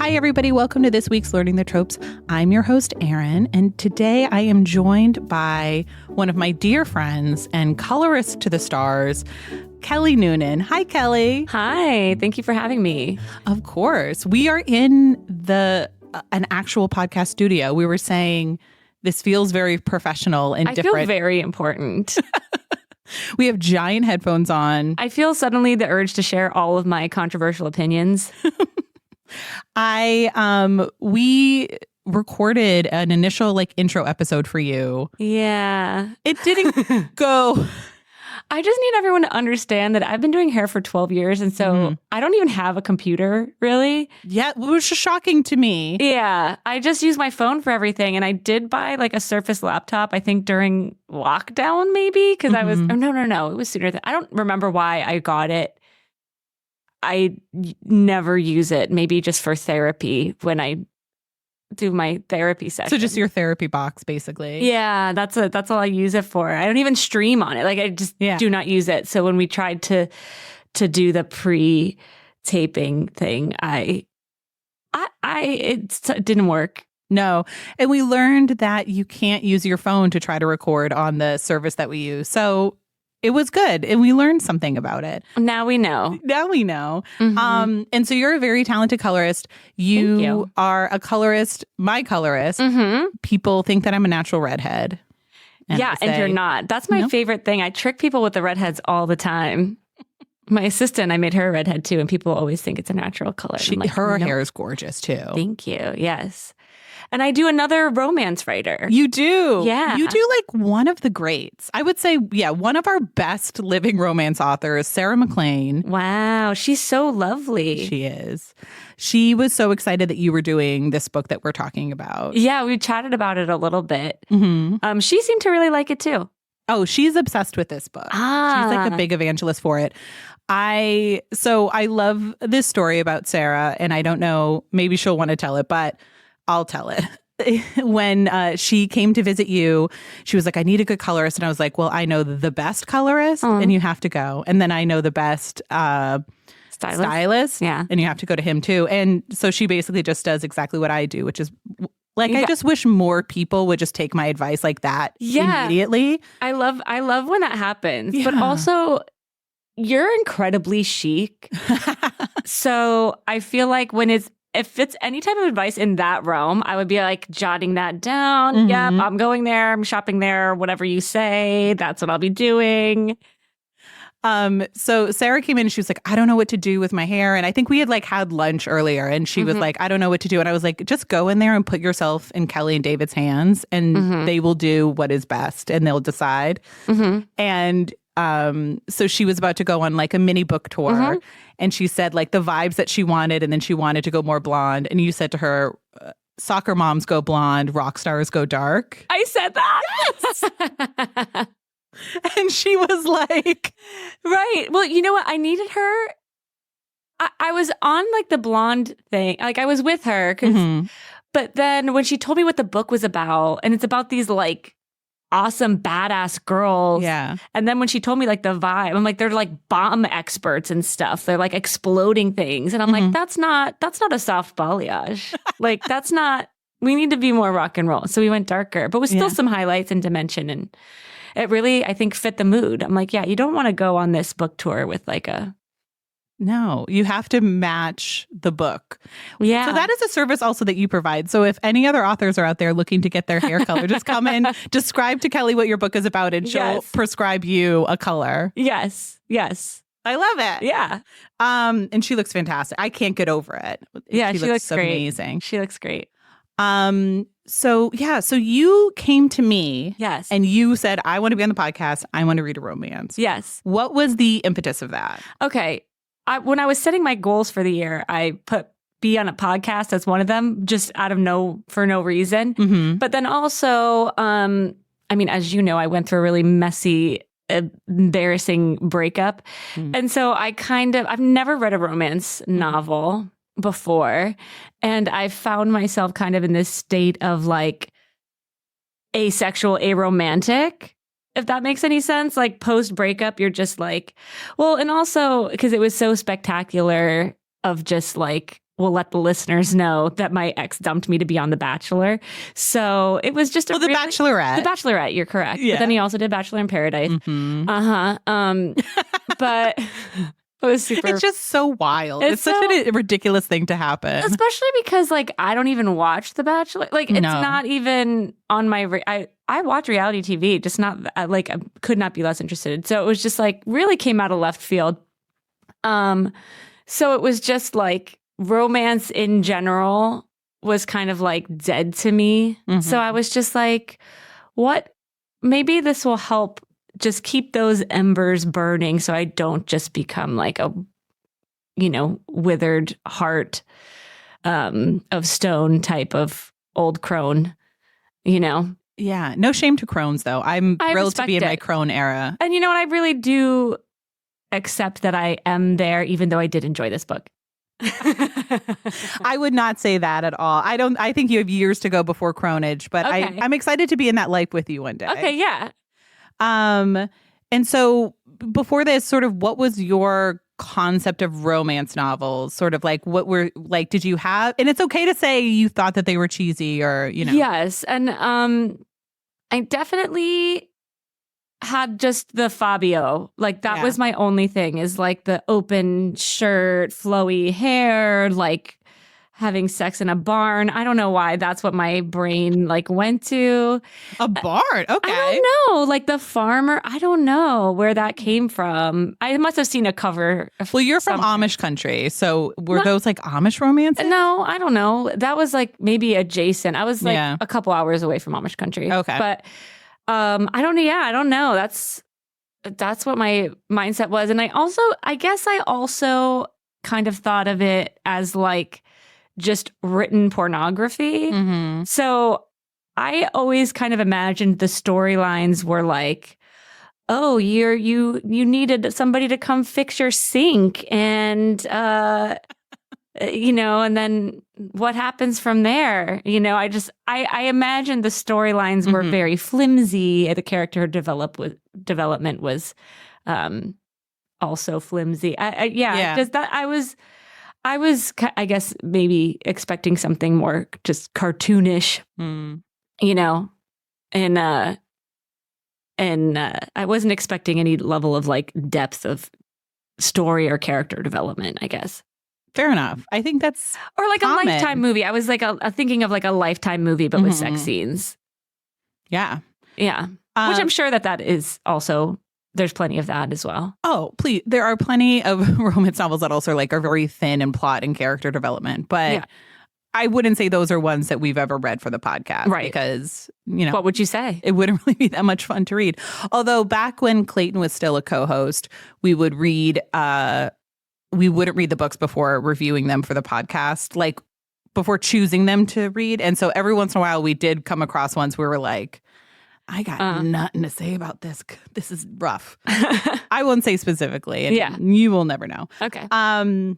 Hi, everybody. Welcome to this week's Learning the Tropes. I'm your host, Erin, and today I am joined by one of my dear friends and colorist to the stars, Kelly Noonan. Hi, Kelly. Hi. Thank you for having me. Of course. We are in an actual podcast studio. We were saying this feels very professional and different. I feel very important. We have giant headphones on. I feel suddenly the urge to share all of my controversial opinions. We recorded an initial intro episode for you. Yeah. It didn't go. I just need everyone to understand that I've been doing hair for 12 years. And so I don't even have a computer, really. Yeah, it was just shocking to me. Yeah. I just use my phone for everything. And I did buy a Surface laptop, I think during lockdown, maybe. Because I was, no. It was sooner than, I don't remember why I got it. I never use it, maybe just for therapy when I do my therapy session. So just your therapy box, basically. Yeah, that's all I use it for. I don't even stream on it. I just do not use it. So when we tried to do the pre-taping thing, it didn't work. No. And we learned that you can't use your phone to try to record on the service that we use. So it was good. And we learned something about it. Now we know. Mm-hmm. And so you're a very talented colorist. You are a colorist, my colorist. Mm-hmm. People think that I'm a natural redhead. And you're not. That's my favorite thing. I trick people with the redheads all the time. My assistant, I made her a redhead too. And people always think it's a natural color. Her hair is gorgeous too. Thank you. Yes. And I do another romance writer. You do? Yeah. You do one of the greats. I would say, one of our best living romance authors, Sarah MacLean. Wow. She's so lovely. She is. She was so excited that you were doing this book that we're talking about. Yeah, we chatted about it a little bit. Mm-hmm. She seemed to really like it too. Oh, she's obsessed with this book. She's a big evangelist for it. I love this story about Sarah, and I don't know, maybe she'll want to tell it, but I'll tell it. When she came to visit you, she was like, I need a good colorist. And I was like, well, I know the best colorist and you have to go. And then I know the best stylist. Yeah. And you have to go to him too. And so she basically just does exactly what I do, which is I just wish more people would just take my advice like that immediately. I love when that happens. Yeah. But also, you're incredibly chic. So I feel like if it's any type of advice in that realm, I would be jotting that down. Mm-hmm. Yep, I'm going there. I'm shopping there. Whatever you say, that's what I'll be doing. So Sarah came in and she was like, I don't know what to do with my hair. And I think we had had lunch earlier and she was like, I don't know what to do. And I was like, just go in there and put yourself in Kelly and David's hands and they will do what is best and they'll decide. Mm-hmm. And so she was about to go on a mini book tour and she said the vibes that she wanted and then she wanted to go more blonde. And you said to her, soccer moms go blonde, rock stars go dark. I said that. Yes. And she was like, right. Well, you know what? I needed her. I was on the blonde thing. I was with her. But then when she told me what the book was about, and it's about these awesome badass girls. Yeah. And then when she told me the vibe, I'm they're bomb experts and stuff. They're exploding things. And I'm that's not a soft balayage. That's not, we need to be more rock and roll. So we went darker, but with still some highlights and dimension. And it really, I think, fit the mood. I'm you don't want to go on this book tour with No, you have to match the book. Yeah. So that is a service also that you provide. So if any other authors are out there looking to get their hair color, just come in, describe to Kelly what your book is about, and she'll prescribe you a color. Yes. I love it. Yeah. And she looks fantastic. I can't get over it. Yeah, she looks great. Amazing. She looks great. So you came to me. Yes. And you said, I want to be on the podcast. I want to read a romance. Yes. What was the impetus of that? Okay. When I was setting my goals for the year, I put be on a podcast as one of them, just for no reason. Mm-hmm. But then also, as you know, I went through a really messy, embarrassing breakup. Mm. And so I've never read a romance novel before. And I found myself kind of in this state of asexual, aromantic. If that makes any sense, post breakup, you're just well, and also because it was so spectacular of just will let the listeners know that my ex dumped me to be on The Bachelor. So it was just The Bachelorette. The Bachelorette, you're correct. Yeah. But then he also did Bachelor in Paradise. Mm-hmm. But it was super. It's just so wild. It's such a ridiculous thing to happen. Especially because, like, I don't even watch The Bachelor. Like, it's not even on my... I watch reality TV, just not... Like, I could not be less interested. So it was just, like, really came out of left field. So it was just, like, romance in general was kind of, like, dead to me. Mm-hmm. So I was just like, what? Maybe this will help just keep those embers burning so I don't just become like a, withered heart of stone type of old crone, Yeah. No shame to crones, though. I'm thrilled to be in my crone era. And you know what? I really do accept that I am there, even though I did enjoy this book. I would not say that at all. I think you have years to go before cronage, but okay. I'm excited to be in that life with you one day. Okay. Yeah. And so before this, sort of what was your concept of romance novels? Sort of like what were like, did you have, and it's okay to say you thought that they were cheesy or, Yes. And I definitely had just the Fabio. Like that was my only thing is like the open shirt, flowy hair, like having sex in a barn. I don't know why that's what my brain like went to. A barn? Okay. I don't know. Like the farmer. I don't know where that came from. I must have seen a cover. Well, you're from Amish country. So were those like Amish romances? No, I don't know. That was like maybe adjacent. I was like a couple hours away from Amish country. Okay. But I don't know. That's what my mindset was. And I guess I also kind of thought of it as like just written pornography. Mm-hmm. So I always kind of imagined the storylines were like, oh, you needed somebody to come fix your sink and and then what happens from there? I imagined the storylines were very flimsy. The character development was also flimsy. I was, I guess, maybe expecting something more just cartoonish, and I wasn't expecting any level of like depth of story or character development, I guess. Fair enough. I think that's or like common. A Lifetime movie. I was like thinking of like a Lifetime movie, but with sex scenes. Yeah. Yeah. Which I'm sure that is also... There's plenty of that as well. Oh, please. There are plenty of romance novels that also like are very thin in plot and character development. But I wouldn't say those are ones that we've ever read for the podcast. Right. Because, what would you say? It wouldn't really be that much fun to read. Although back when Clayton was still a co-host, we would read, we wouldn't read the books before reviewing them for the podcast, like before choosing them to read. And so every once in a while we did come across ones where we're like, I got nothing to say about this. This is rough. I won't say specifically. And you will never know. Okay. And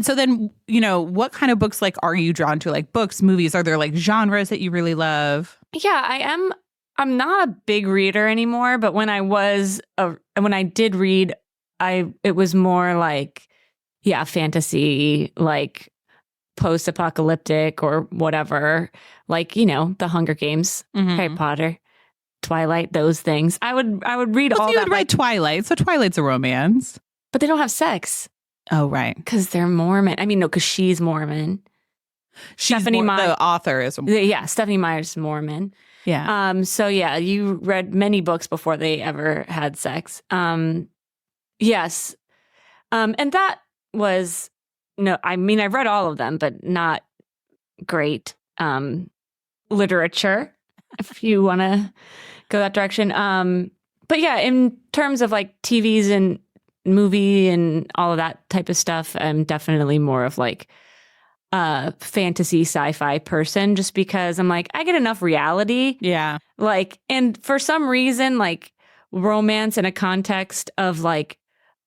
so then, what kind of books like are you drawn to? Like books, movies? Are there like genres that you really love? Yeah, I am. I'm not a big reader anymore, but when when I did read, it was more like, fantasy, like post-apocalyptic or whatever. Like, The Hunger Games, Harry Potter, Twilight, those things. I would read all that. You would write Twilight, so Twilight's a romance. But they don't have sex. Oh, right. Because they're Mormon. I mean, no, because she's Mormon. Stephanie Meyer, the author is Mormon. Yeah, Stephanie Meyer's Mormon. Yeah. So yeah, you read many books before they ever had sex. Yes. And that was I read all of them, but not great literature, if you want to go that direction. But yeah, in terms of like TVs and movie and all of that type of stuff, I'm definitely more of like a fantasy sci-fi person, just because I'm like, I get enough reality. Yeah. Like, and for some reason, like romance in a context of like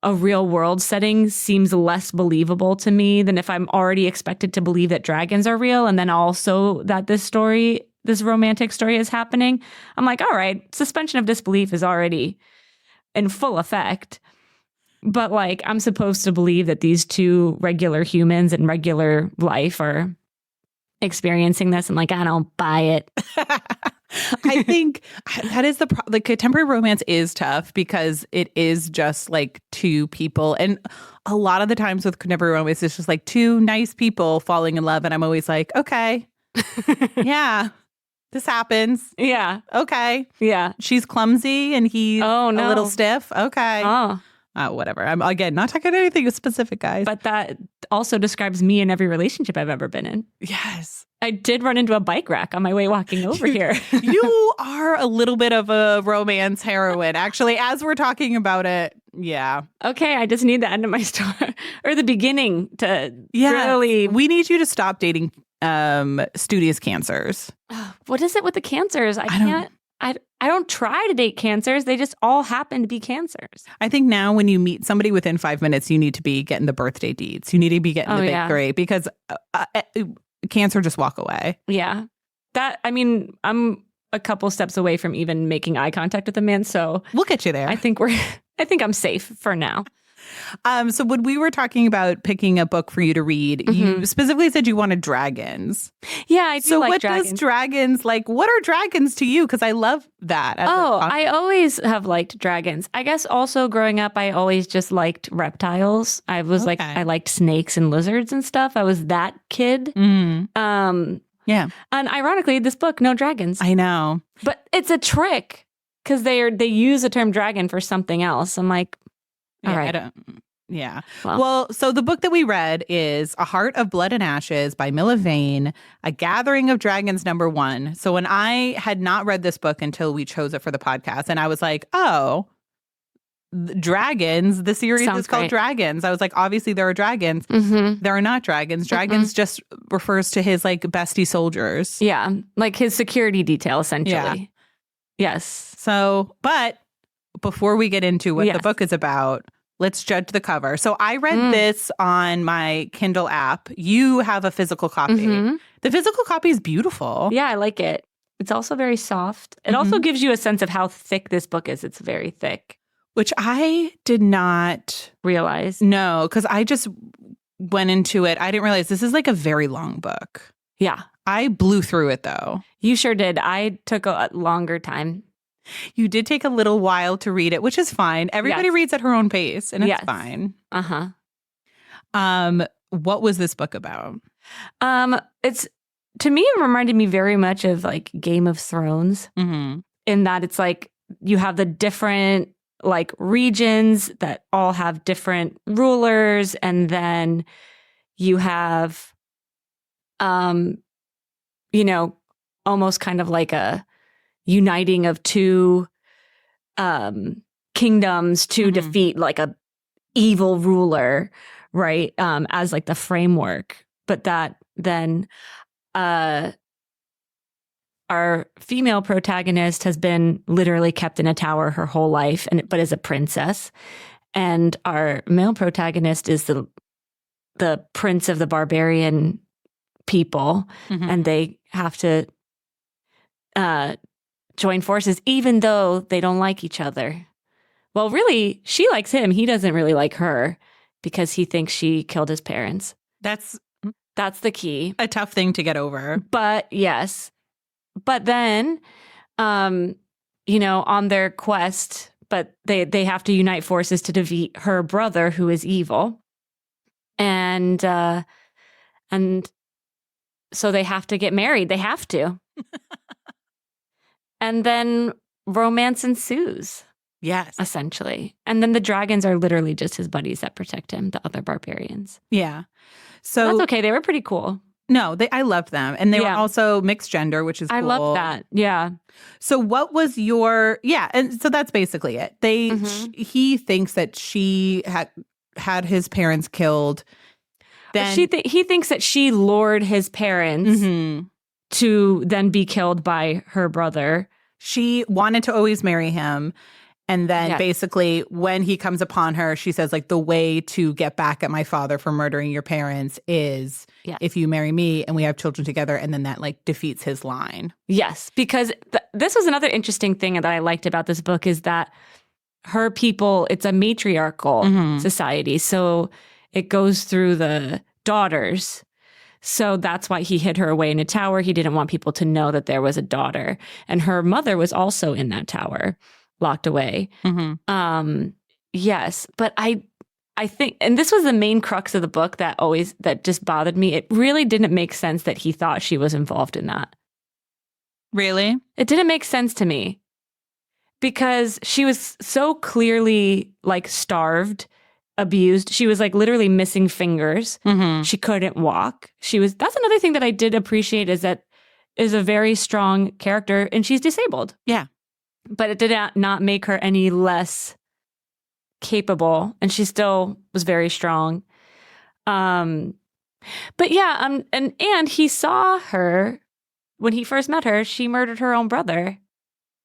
a real world setting seems less believable to me than if I'm already expected to believe that dragons are real. And then also that this romantic story is happening. I'm like, all right, suspension of disbelief is already in full effect. But like, I'm supposed to believe that these two regular humans in regular life are experiencing this. I'm like, I don't buy it. I think that is the contemporary romance is tough because it is just like two people. And a lot of the times with contemporary romance, it's just like two nice people falling in love. And I'm always like, okay, yeah, this happens. Yeah. Okay. Yeah. She's clumsy and he's a little stiff. Okay. Whatever. I'm, again, not talking about anything specific, guys. But that also describes me in every relationship I've ever been in. Yes. I did run into a bike rack on my way walking over here. You are a little bit of a romance heroine, actually, as we're talking about it. Yeah. Okay, I just need the end of my story or the beginning to really. We need you to stop dating studious cancers. What is it with the cancers? I don't try to date cancers. They just all happen to be cancers. I think now when you meet somebody within 5 minutes, you need to be getting the birthday deeds. You need to be getting the big three because cancer just walk away. Yeah. I'm a couple steps away from even making eye contact with a man. So we'll get you there. I think I'm safe for now. So when we were talking about picking a book for you to read, you specifically said you wanted dragons. Yeah, I do. So like what dragons. does dragons like? What are dragons to you? Because I love that. I always have liked dragons. I guess also growing up, I always just liked reptiles. I was like, I liked snakes and lizards and stuff. I was that kid. Yeah. And ironically, this book, no dragons. I know, but it's a trick because they use the term dragon for something else. I'm like. All right. Well, so the book that we read is A Heart of Blood and Ashes by Milla Vane, A Gathering of Dragons #1. So when I had not read this book until we chose it for the podcast, and I was like, oh, dragons, the series is called Dragons. I was like, obviously there are dragons. There are not dragons. Dragons just refers to his like bestie soldiers. Yeah. Like his security detail, essentially. Yeah. Yes. So, but before we get into what the book is about, let's judge the cover. So I read this on my Kindle app. You have a physical copy. The physical copy is beautiful. Yeah, I like it. It's also very soft. It also gives you a sense of how thick this book is. It's very thick. Which I did not realize. No, because I just went into it. I didn't realize this is like a very long book. Yeah. I blew through it though. You sure did. I took a longer time. You did take a little while to read it, which is fine. Everybody reads at her own pace, and it's fine. What was this book about? It's to me, it reminded me very much of like Game of Thrones, in that it's like you have the different like regions that all have different rulers, and then you have, almost kind of like a uniting of two kingdoms to defeat like a evil ruler, right? As like the framework. But that then our female protagonist has been literally kept in a tower her whole life, but is a princess. And our male protagonist is the prince of the barbarian people, and they have to join forces, even though they don't like each other. Well, really, she likes him. He doesn't really like her because he thinks she killed his parents. That's the key. A tough thing to get over. But yes. But then, on their quest, but they have to unite forces to defeat her brother, who is evil. And so they have to get married. They have to. And then romance ensues. Yes. Essentially. And then the dragons are literally just his buddies that protect him, the other barbarians. Yeah. So that's okay. They were pretty cool. No, I loved them. And they were also mixed gender, which is cool. I love that. Yeah. So what was your, and so that's basically it. He thinks that she had his parents killed. Then he thinks that she lured his parents to then be killed by her brother. She wanted to always marry him. And then basically when he comes upon her, she says, like, the way to get back at my father for murdering your parents is if you marry me and we have children together. And then that like defeats his line. Yes, because this was another interesting thing that I liked about this book is that her people, it's a matriarchal society. So it goes through the daughters. So that's why he hid her away in a tower. He didn't want people to know that there was a daughter. And her mother was also in that tower, locked away. Yes. But I think, and this was the main crux of the book that just bothered me. It really didn't make sense that he thought she was involved in that. Really? It didn't make sense to me because she was so clearly like starved, abused. She was like literally missing fingers. She couldn't walk. That's another thing that I did appreciate is that is a very strong character and she's disabled. Yeah. But it did not make her any less capable, and she still was very strong. But yeah, and he saw her when he first met her. She murdered her own brother,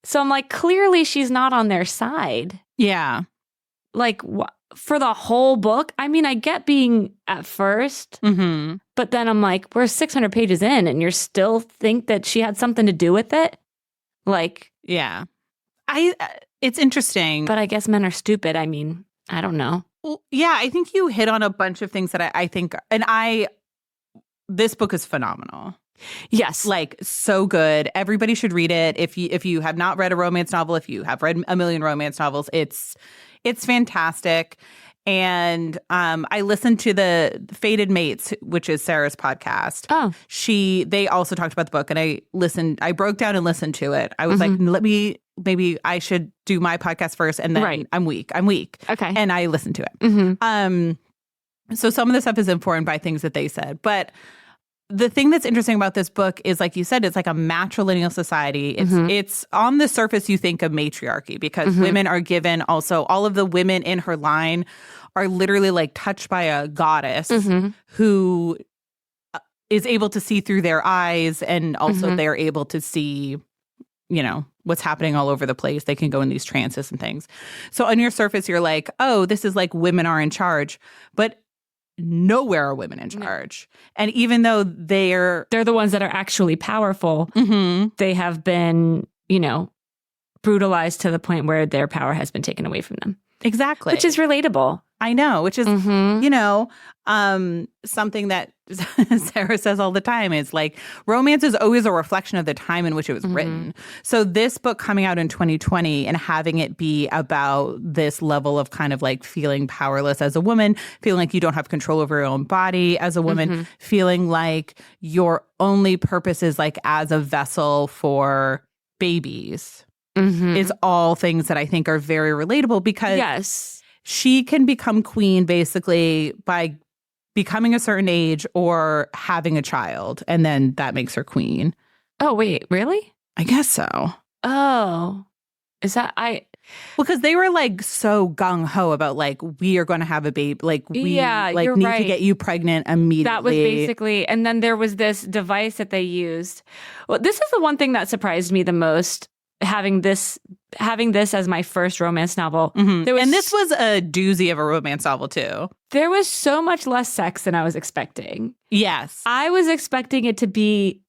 so I'm like, clearly she's not on their side. Yeah, like for the whole book. I mean, I get being at first, but then I'm like, we're 600 pages in, and you still think that she had something to do with it. Like, yeah, it's interesting. But I guess men are stupid. I mean, I don't know. Well, yeah, I think you hit on a bunch of things that I think, this book is phenomenal. Yes. Like, so good. Everybody should read it. If you have not read a romance novel, if you have read a million romance novels, it's fantastic. And I listened to the Fated Mates, which is Sarah's podcast. Oh. They also talked about the book, and I broke down and listened to it. I was like, maybe I should do my podcast first, and then I'm weak. Okay. And I listened to it. So some of the stuff is informed by things that they said. But the thing that's interesting about this book is, like you said, it's like a matrilineal society. It's on the surface, you think of matriarchy because women are given also, all of the women in her line are literally like touched by a goddess who is able to see through their eyes, and also they're able to see, what's happening all over the place. They can go in these trances and things. So on your surface, you're like, oh, this is like women are in charge. But nowhere are women in charge. And even though they're the ones that are actually powerful, they have been, brutalized to the point where their power has been taken away from them. Exactly. Which is relatable. I know, which is, something that Sarah says all the time is like, romance is always a reflection of the time in which it was written. So this book coming out in 2020 and having it be about this level of kind of like feeling powerless as a woman, feeling like you don't have control over your own body as a woman, feeling like your only purpose is like as a vessel for babies is all things that I think are very relatable because she can become queen basically by becoming a certain age or having a child, and then that makes her queen. Oh, wait, really? I guess so. Oh, is that Well, because they were like so gung-ho about like, we are going to have a baby. Like, we need to get you pregnant immediately. That was basically, and then there was this device that they used. Well, this is the one thing that surprised me the most, having this as my first romance novel. And this was a doozy of a romance novel too. There was so much less sex than I was expecting. Yes. I was expecting it to be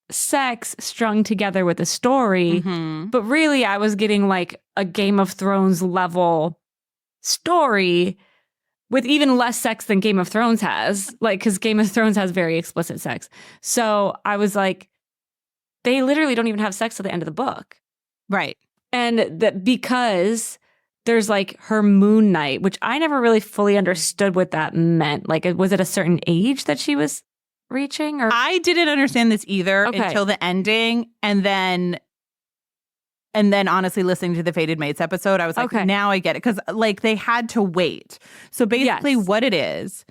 sex strung together with a story, but really I was getting like a Game of Thrones level story with even less sex than Game of Thrones has, like, because Game of Thrones has very explicit sex. So I was like, they literally don't even have sex at the end of the book. Right. And that because there's like her moon night, which I never really fully understood what that meant. Like, was it a certain age that she was reaching? Or I didn't understand this either until the ending. And then honestly, listening to the Fated Mates episode, I was like, now I get it. Because like they had to wait. So basically what it is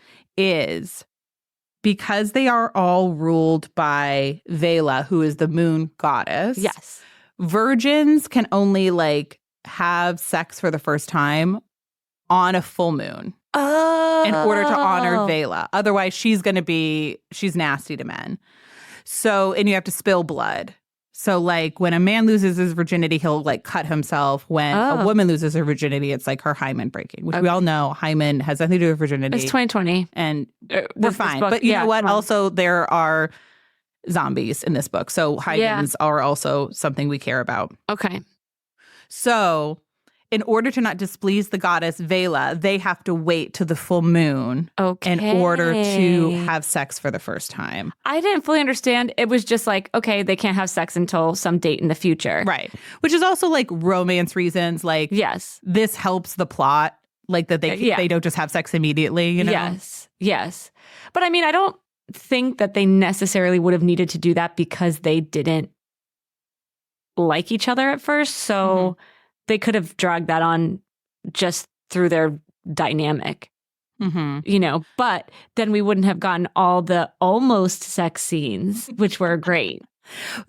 because they are all ruled by Vela, who is the moon goddess. Yes. Virgins can only like have sex for the first time on a full moon in order to honor Vela. Otherwise, she's nasty to men. So, and you have to spill blood. So like when a man loses his virginity, he'll like cut himself. When a woman loses her virginity, it's like her hymen breaking, which we all know hymen has nothing to do with virginity. It's 2020. And we're fine. But you know what? Also, there are zombies in this book. So hymens are also something we care about. Okay. So in order to not displease the goddess Vela, they have to wait to the full moon in order to have sex for the first time. I didn't fully understand. It was just like, okay, they can't have sex until some date in the future. Right. Which is also like romance reasons. Like, yes, this helps the plot. Like that they don't just have sex immediately, you know? Yes. But I mean, I don't think that they necessarily would have needed to do that because they didn't like each other at first. So they could have dragged that on just through their dynamic, you know, but then we wouldn't have gotten all the almost sex scenes, which were great.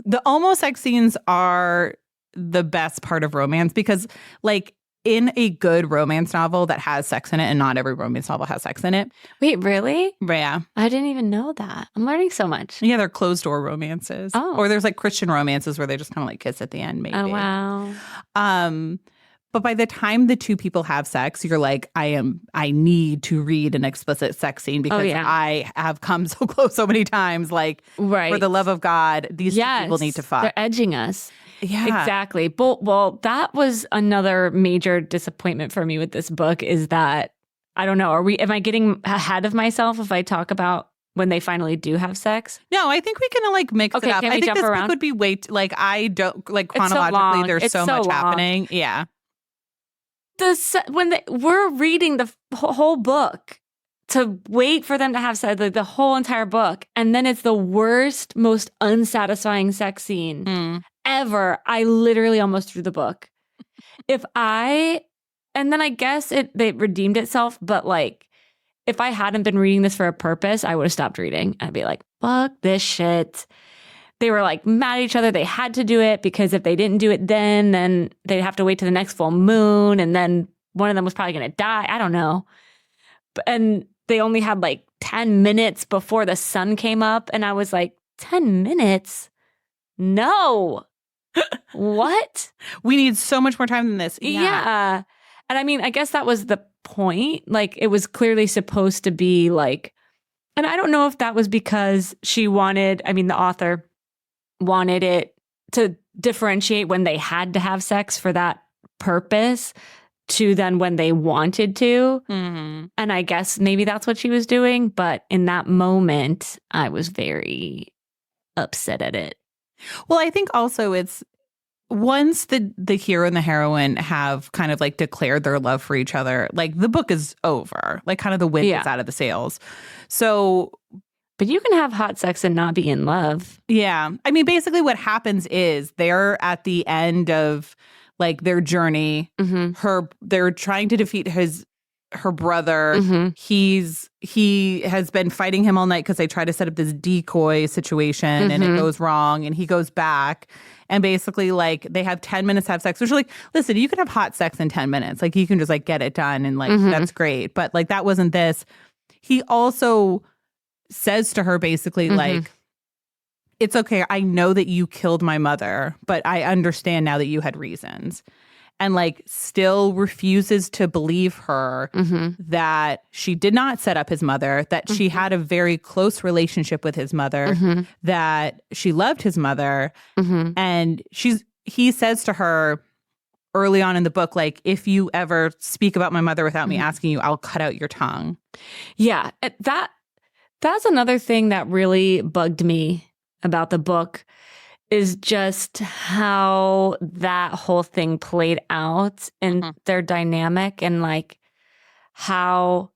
The almost sex scenes are the best part of romance because, like, in a good romance novel that has sex in it, and not every romance novel has sex in it. Wait, really? Yeah. I didn't even know that. I'm learning so much. Yeah, they're closed door romances. Oh. Or there's like Christian romances where they just kind of like kiss at the end, maybe. Oh, wow. But by the time the two people have sex, you're like, I need to read an explicit sex scene because I have come so close so many times. Like, for the love of God, these two people need to fuck. They're edging us. Yeah. Exactly. But, well, that was another major disappointment for me with this book is that, I don't know, am I getting ahead of myself if I talk about when they finally do have sex? No, I think we can like mix it up. Can we I think jump this around? book would be like I don't like So chronologically. There's it's so much happening. Yeah. When we're reading the whole book to wait for them to have sex, like the whole entire book, and then it's the worst, most unsatisfying sex scene ever. I literally almost threw the book. And then I guess it redeemed itself, but like if I hadn't been reading this for a purpose, I would have stopped reading. I'd be like, fuck this shit. They were like mad at each other. They had to do it because if they didn't do it then they'd have to wait to the next full moon. And then one of them was probably going to die. I don't know. And they only had like 10 minutes before the sun came up. And I was like, 10 minutes? No. What? We need so much more time than this. Yeah. And I mean, I guess that was the point. Like, it was clearly supposed to be like, and I don't know if that was because the author wanted it to differentiate when they had to have sex for that purpose to then when they wanted to. Mm-hmm. And I guess maybe that's what she was doing. But in that moment, I was very upset at it. Well, I think also it's once the hero and the heroine have kind of like declared their love for each other, like the book is over, like kind of the wind is out of the sails. So, but you can have hot sex and not be in love. Yeah. I mean, basically what happens is they're at the end of like their journey. Mm-hmm. They're trying to defeat her brother. Mm-hmm. He has been fighting him all night because they try to set up this decoy situation and it goes wrong and he goes back. And basically, like, they have 10 minutes to have sex, which are like, listen, you can have hot sex in 10 minutes. Like, you can just, like, get it done and, like, that's great. But, like, that wasn't this. He also says to her, basically, like, it's okay. I know that you killed my mother, but I understand now that you had reasons. And, like, still refuses to believe her that she did not set up his mother, that she had a very close relationship with his mother, that she loved his mother. And he says to her early on in the book, like, if you ever speak about my mother without me asking you, I'll cut out your tongue. Yeah, that's another thing that really bugged me about the book. Is just how that whole thing played out in their dynamic and like how,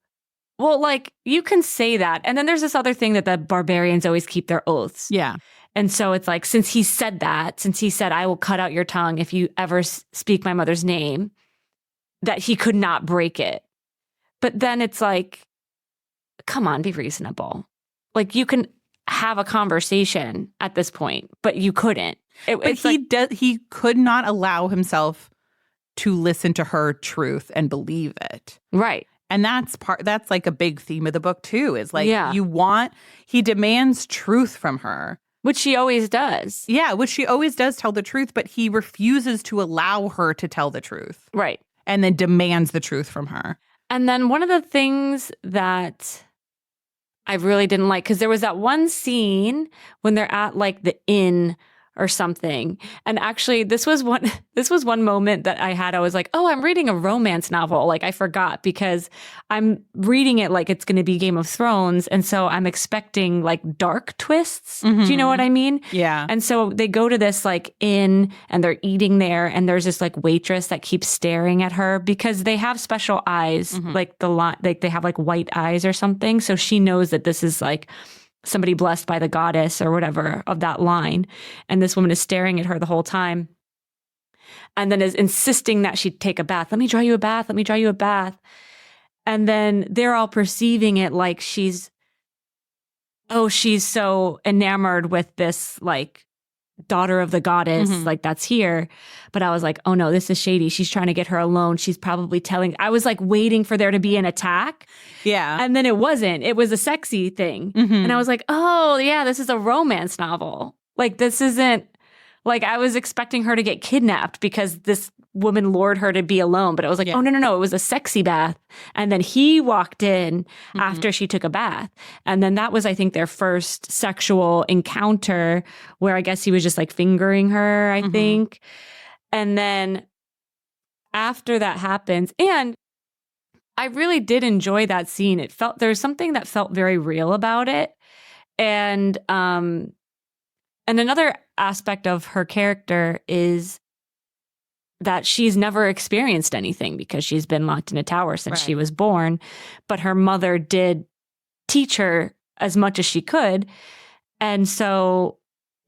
well, like you can say that. And then there's this other thing that the barbarians always keep their oaths. Yeah. And so it's like, since he said, I will cut out your tongue if you ever speak my mother's name, that he could not break it. But then it's like, come on, be reasonable. Like you can have a conversation at this point, but you couldn't. He could not allow himself to listen to her truth and believe it. Right. And that's like a big theme of the book too, is like he demands truth from her. Which she always does. Yeah, which she always does tell the truth, but he refuses to allow her to tell the truth. Right. And then demands the truth from her. And then one of the things that I really didn't like, because there was that one scene when they're at like the inn or something. And actually, this was one moment that I had. I was like, oh, I'm reading a romance novel. Like I forgot because I'm reading it like it's going to be Game of Thrones. And so I'm expecting like dark twists. Do you know what I mean? Yeah. And so they go to this like inn and they're eating there. And there's this like waitress that keeps staring at her because they have special eyes, like they have like white eyes or something. So she knows that this is like somebody blessed by the goddess or whatever of that line. And this woman is staring at her the whole time. And then is insisting that she take a bath. Let me draw you a bath. Let me draw you a bath. And then they're all perceiving it like she's so enamored with this like daughter of the goddess, like that's here. But I was like, oh no, this is shady. She's trying to get her alone. She's probably I was like waiting for there to be an attack. Yeah. And then it wasn't. It was a sexy thing. And I was like, oh yeah, this is a romance novel. Like this isn't, like I was expecting her to get kidnapped because this woman lured her to be alone. But I was like, oh no, it was a sexy bath. And then he walked in after she took a bath. And then that was, I think, their first sexual encounter where I guess he was just like fingering her, I think. And then after that happens, and I really did enjoy that scene. There's something that felt very real about it. And another aspect of her character is that she's never experienced anything because she's been locked in a tower since she was born. But her mother did teach her as much as she could. And so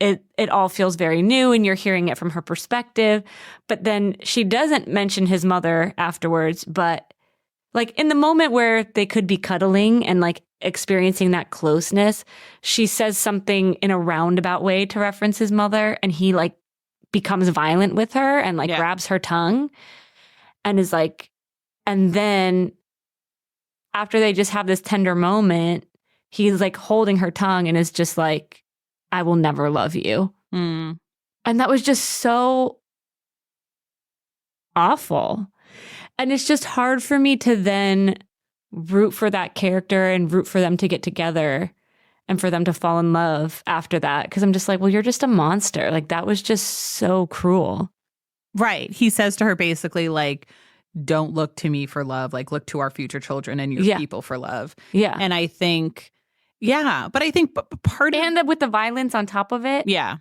it all feels very new and you're hearing it from her perspective. But then she doesn't mention his mother afterwards. But like in the moment where they could be cuddling and like experiencing that closeness, she says something in a roundabout way to reference his mother. And he like becomes violent with her and like grabs her tongue and is like, and then after they just have this tender moment, he's like holding her tongue and is just like, I will never love you. And that was just so awful. And it's just hard for me to then root for that character and root for them to get together and for them to fall in love after that. Because I'm just like, well, you're just a monster. Like, that was just so cruel. Right. He says to her basically, like, don't look to me for love. Like, look to our future children and your people for love. Yeah. And I think, but I think part of... And with the violence on top of it. Yeah.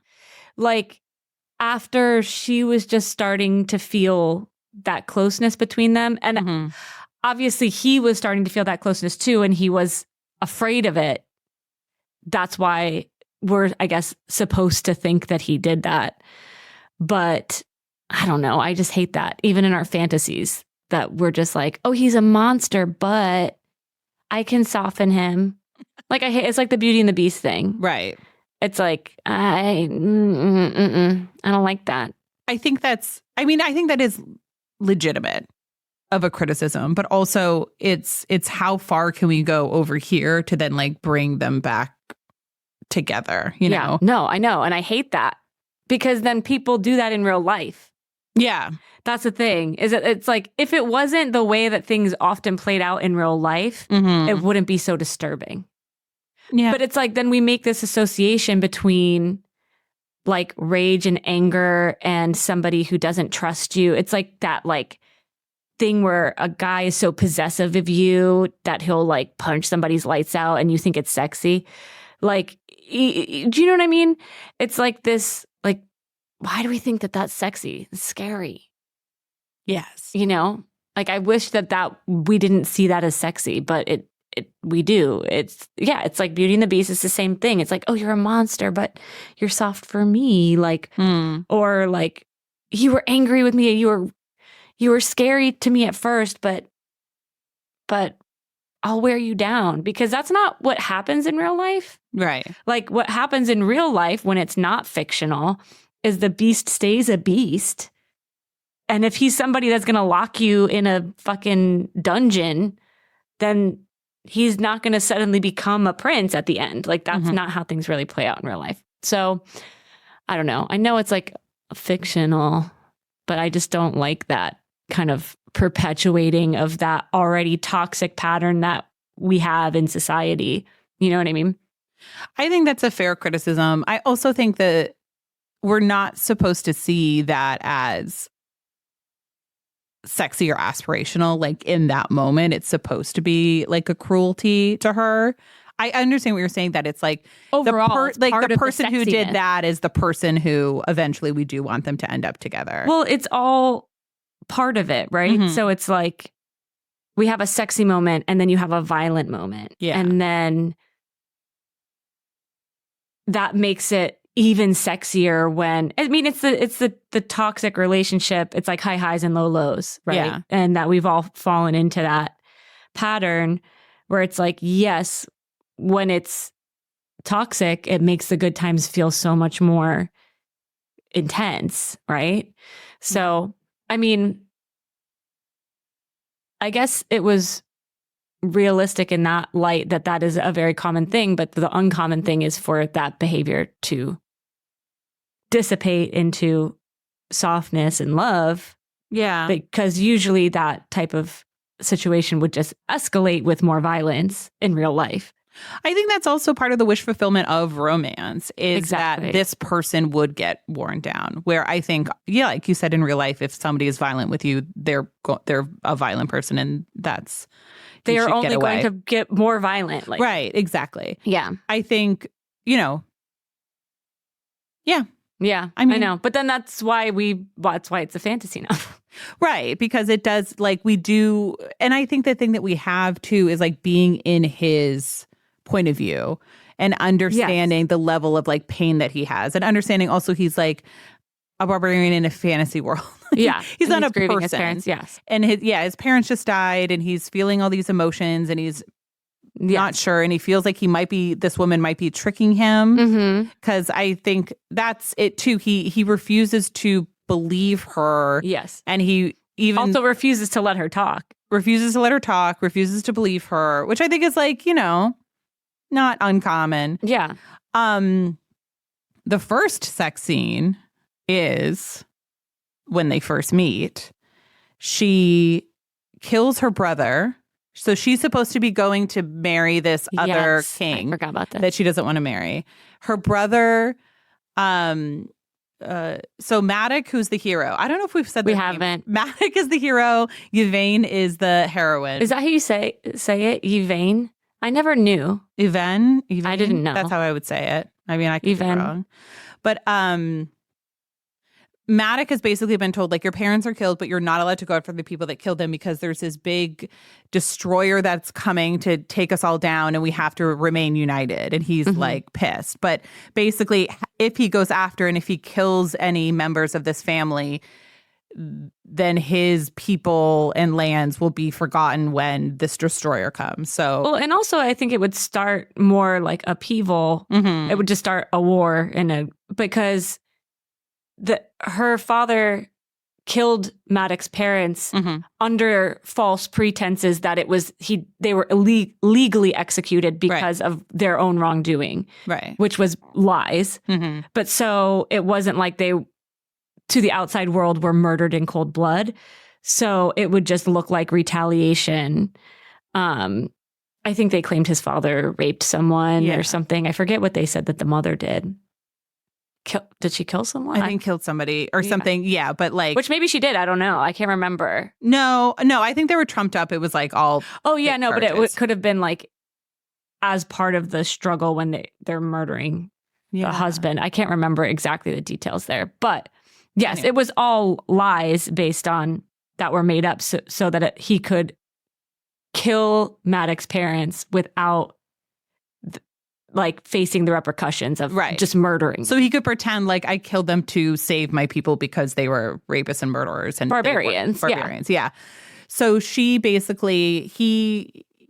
Like, after she was just starting to feel that closeness between them. And obviously he was starting to feel that closeness too. And he was afraid of it. That's why we're, I guess, supposed to think that he did that. But I don't know. I just hate that. Even in our fantasies, that we're just like, oh, he's a monster, but I can soften him. Like, I hate, it's like the Beauty and the Beast thing. Right. It's like, I don't like that. I think that is legitimate of a criticism, but also it's how far can we go over here to then like bring them back together, you know? No, I know. And I hate that because then people do that in real life. Yeah. That's the thing, is that it's like, if it wasn't the way that things often played out in real life, it wouldn't be so disturbing. Yeah. But it's like, then we make this association between like rage and anger and somebody who doesn't trust you. It's like that like thing where a guy is so possessive of you that he'll like punch somebody's lights out and you think it's sexy. Like, do you know what I mean? It's like this, like, why do we think that that's sexy? It's scary. Yes. You know, like I wish that we didn't see that as sexy, but we do. It's like Beauty and the Beast. It's the same thing. It's like, oh, you're a monster, but you're soft for me. Like, or like, you were angry with me. You were scary to me at first, but I'll wear you down, because that's not what happens in real life. Right. Like, what happens in real life when it's not fictional is the beast stays a beast. And if he's somebody that's going to lock you in a fucking dungeon, then he's not going to suddenly become a prince at the end. Like, that's not how things really play out in real life. So, I don't know. I know it's like fictional, but I just don't like that kind of perpetuating of that already toxic pattern that we have in society. You know what I mean? I think that's a fair criticism. I also think that we're not supposed to see that as sexy or aspirational. Like in that moment, it's supposed to be like a cruelty to her. I understand what you're saying, that it's like overall, the person who did that is the person who eventually we do want them to end up together. Well, it's all part of it, right? Mm-hmm. So it's like we have a sexy moment and then you have a violent moment. Yeah. And then that makes it even sexier when, I mean, it's the toxic relationship. It's like high highs and low lows, right? Yeah. And that we've all fallen into that pattern where it's like, yes, when it's toxic, it makes the good times feel so much more intense, right? So, I mean, I guess it was realistic in that light that is a very common thing, but the uncommon thing is for that behavior to dissipate into softness and love. Yeah. Because usually that type of situation would just escalate with more violence in real life. I think that's also part of the wish fulfillment of romance is Exactly. that this person would get worn down. Where I think, yeah, like you said, in real life, if somebody is violent with you, they're a violent person, and that's they are only going to get more violent. Like, right? Exactly. Yeah. I think yeah. Yeah, I know. But then that's why it's a fantasy novel. Right, because it does, like, we do, and I think the thing that we have too is like being in his point of view and understanding the level of like pain that he has, and understanding also he's like a barbarian in a fantasy world. Yeah, he's not a grieving person. His parents, yes, and his parents just died, and he's feeling all these emotions, and he's not sure, and he feels like this woman might be tricking him, because I think that's it too. He refuses to believe her. Yes. And he even also refuses to let her talk. Refuses to believe her, which I think is like, not uncommon. Yeah. The first sex scene is when they first meet. She kills her brother. So she's supposed to be going to marry this other king. I forgot about that. That she doesn't want to marry. Her brother, so Maddox, who's the hero. I don't know if we've said that. We haven't. Maddox is the hero. Vane is the heroine. Is that how you say it? Vane? I never knew. Yvonne? I didn't know. That's how I would say it. I mean, I could be wrong. But Maddox has basically been told, like, your parents are killed, but you're not allowed to go after the people that killed them because there's this big destroyer that's coming to take us all down, and we have to remain united. And he's like pissed. But basically, if he goes after and if he kills any members of this family, then his people and lands will be forgotten when this destroyer comes. So, well, and also I think it would start more like upheaval. It would just start a war because her father killed Maddox's parents under false pretenses that they were legally executed because of their own wrongdoing, right? Which was lies. But so it wasn't like they, to the outside world, were murdered in cold blood. So it would just look like retaliation. I think they claimed his father raped someone or something. I forget what they said that the mother did. Did she kill someone? I think killed somebody or something. Yeah, but like, which maybe she did. I don't know. I can't remember. No. I think they were trumped up. It was like all. Oh yeah, no, charges. But it could have been like as part of the struggle when they're murdering the husband. I can't remember exactly the details there, but yes, anyway. It was all lies based on that were made up so that he could kill Maddox's parents without like facing the repercussions of just murdering. So he could pretend like I killed them to save my people because they were rapists and murderers and barbarians. Yeah. So she basically,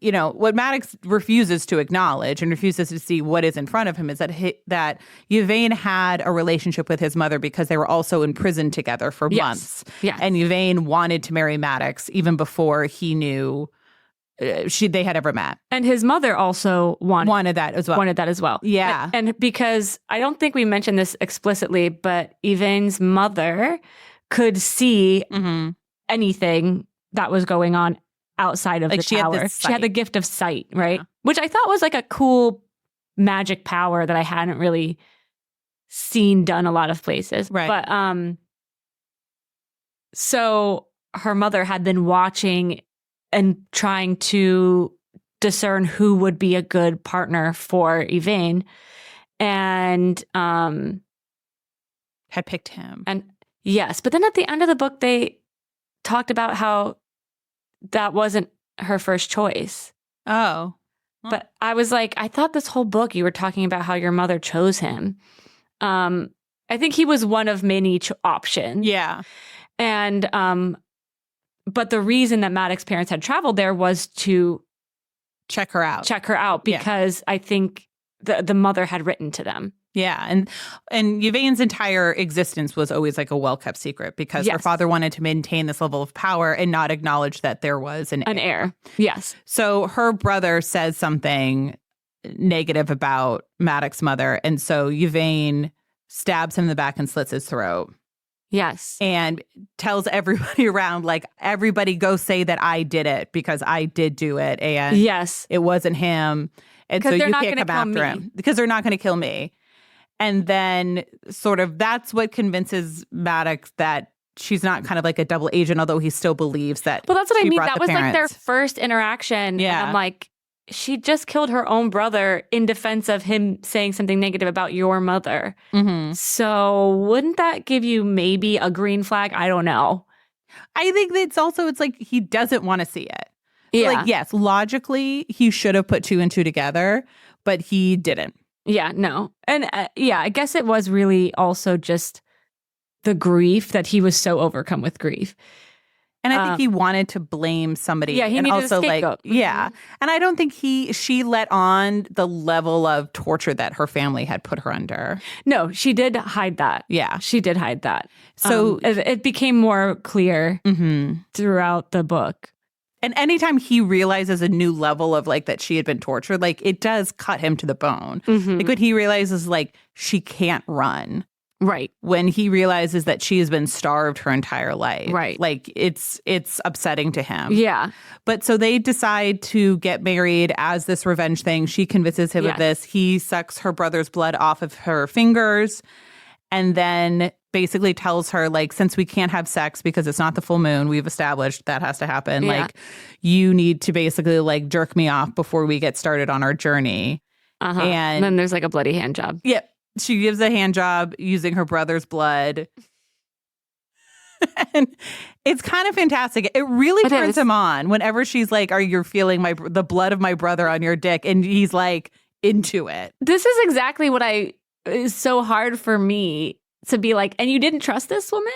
what Maddox refuses to acknowledge and refuses to see what is in front of him is that Vane had a relationship with his mother because they were also in prison together for months. Yeah. And Vane wanted to marry Maddox even before he knew they had ever met. And his mother also wanted that as well. Yeah. And because I don't think we mentioned this explicitly, but Vane's mother could see anything that was going on outside of the tower. She had the gift of sight, right? Yeah. Which I thought was like a cool magic power that I hadn't really seen done a lot of places. Right. But so her mother had been watching and trying to discern who would be a good partner for Vane, and had picked him. And yes, but then at the end of the book, they talked about how that wasn't her first choice. Oh. Well. But I was like, I thought this whole book you were talking about how your mother chose him. I think he was one of many options. Yeah. And but the reason that Maddox's parents had traveled there was to check her out because I think the mother had written to them. Yeah. And Yvain's entire existence was always like a well-kept secret because her father wanted to maintain this level of power and not acknowledge that there was an heir. Yes. So her brother says something negative about Maddox's mother. And so Yvain stabs him in the back and slits his throat. Yes. And tells everybody around, like, everybody go say that I did it because I did do it. And it wasn't him. And so you can't come after him because they're not going to kill me. And then sort of that's what convinces Maddox that she's not kind of like a double agent, although he still believes that. Well, that's what I mean. That was parents. like their first interaction. Yeah. And I'm like, she just killed her own brother in defense of him saying something negative about your mother. Mm-hmm. So wouldn't that give you maybe a green flag? I don't know. I think it's like he doesn't want to see it. Yeah. Like, yes, logically, he should have put two and two together, but he didn't. Yeah, no. And I guess it was really also just the grief that he was so overcome with grief. And I think he wanted to blame somebody. Yeah, he needed also a scapegoat. Yeah. And I don't think she let on the level of torture that her family had put her under. No, she did hide that. Yeah. She did hide that. So it became more clear throughout the book. And anytime he realizes a new level of like that she had been tortured, like it does cut him to the bone. Like when he realizes like she can't run. Right. When he realizes that she has been starved her entire life. Right. Like it's upsetting to him. Yeah. But so they decide to get married as this revenge thing. She convinces him of this. He sucks her brother's blood off of her fingers and then basically tells her, like, since we can't have sex because it's not the full moon, we've established that has to happen. Yeah. Like, you need to basically like jerk me off before we get started on our journey. And then there's like a bloody hand job. Yep. She gives a hand job using her brother's blood. And it's kind of fantastic. It really turns him on whenever she's like, "Are you feeling the blood of my brother on your dick?" And he's like into it. This is exactly what is so hard for me to be like, and you didn't trust this woman?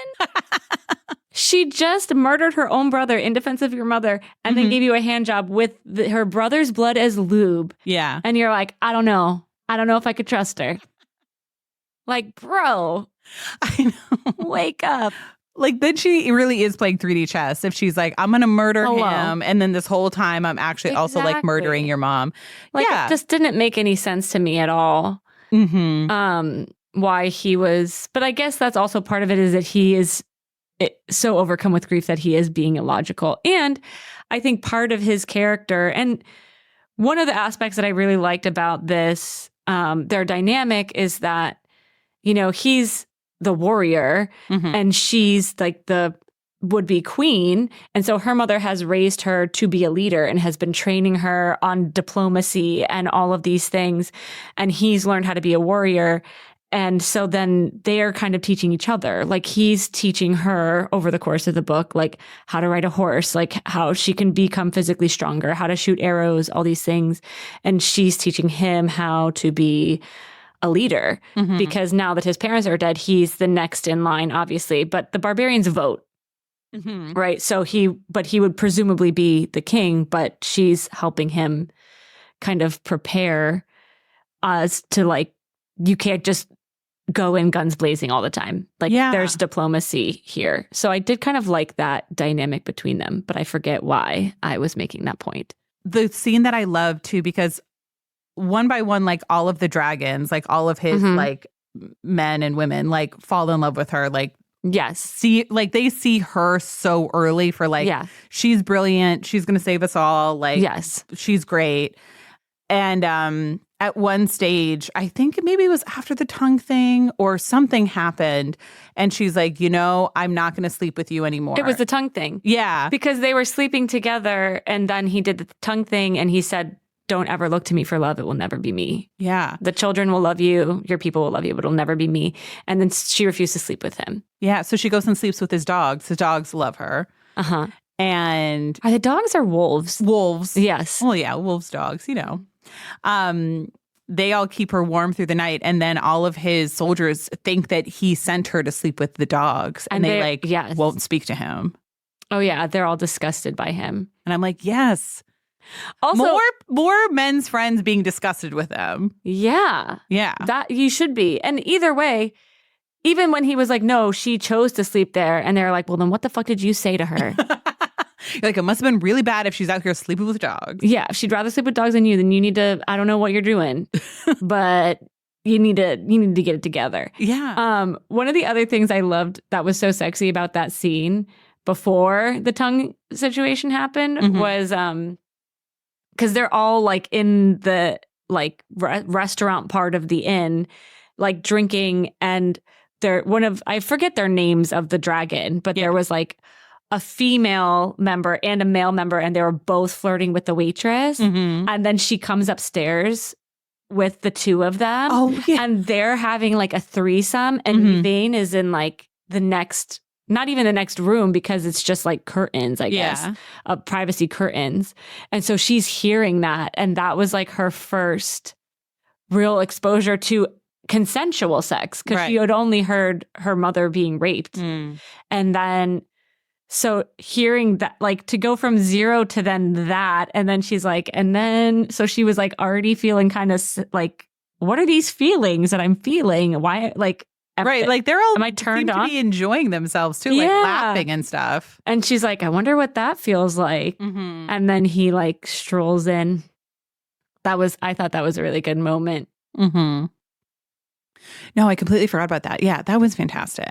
She just murdered her own brother in defense of your mother and then gave you a hand job with her brother's blood as lube. Yeah. And you're like, I don't know. I don't know if I could trust her. Like, bro, I know. Wake up. Like, then she really is playing 3D chess. If she's like, I'm going to murder him. And then this whole time, I'm actually also like murdering your mom. Like, it just didn't make any sense to me at all. Why he was. But I guess that's also part of it is that he is so overcome with grief that he is being illogical. And I think part of his character, and one of the aspects that I really liked about this, their dynamic is that, you know, he's the warrior and she's like the would-be queen. And so her mother has raised her to be a leader and has been training her on diplomacy and all of these things. And he's learned how to be a warrior. And so then they are kind of teaching each other. Like he's teaching her over the course of the book, like how to ride a horse, like how she can become physically stronger, how to shoot arrows, all these things. And she's teaching him how to be a leader because now that his parents are dead, he's the next in line, obviously. But the barbarians vote, right? So he would presumably be the king, but she's helping him kind of prepare us to like, you can't just go in guns blazing all the time. Like there's diplomacy here. So I did kind of like that dynamic between them, but I forget why I was making that point. The scene that I love too, because one by one, like all of the dragons, like all of his like men and women, like fall in love with her. Like, they see her so early for like, she's brilliant. She's going to save us all. Like, she's great. And at one stage, I think maybe it was after the tongue thing or something happened. And she's like, I'm not going to sleep with you anymore. It was the tongue thing. Yeah. Because they were sleeping together and then he did the tongue thing and he said, don't ever look to me for love. It will never be me. Yeah. The children will love you. Your people will love you, but it'll never be me. And then she refused to sleep with him. Yeah. So she goes and sleeps with his dogs. His dogs love her. Uh-huh. And are the dogs or wolves? Wolves. Yes. Well, yeah, wolves, dogs, They all keep her warm through the night. And then all of his soldiers think that he sent her to sleep with the dogs. And they won't speak to him. Oh, yeah. They're all disgusted by him. And I'm like, yes. Also, more men's friends being disgusted with them. Yeah. Yeah. That you should be. And either way, even when he was like, no, she chose to sleep there. And they're like, well, then what the fuck did you say to her? Like, it must have been really bad if she's out here sleeping with dogs. Yeah. If she'd rather sleep with dogs than you, then you need to, I don't know what you're doing, but you need to get it together. Yeah. One of the other things I loved that was so sexy about that scene before the tongue situation happened was, because they're all like in the like restaurant part of the inn, like drinking, and they're I forget their names of the dragon, but there was like a female member and a male member, and they were both flirting with the waitress. And then she comes upstairs with the two of them. Oh, yeah. And they're having like a threesome, and Vane is in like the next, not even the next room, because it's just like curtains, I guess, privacy curtains. And so she's hearing that. And that was like her first real exposure to consensual sex, because she had only heard her mother being raped. And then, so hearing that, like to go from zero to then that, and then she's like, and then, so she was like already feeling kind of like, what are these feelings that I'm feeling? Why, like, right, like they're all am I turned on? To be enjoying themselves too, like laughing and stuff. And she's like, I wonder what that feels like. And then he like strolls in. I thought that was a really good moment. No, I completely forgot about that. Yeah, that was fantastic.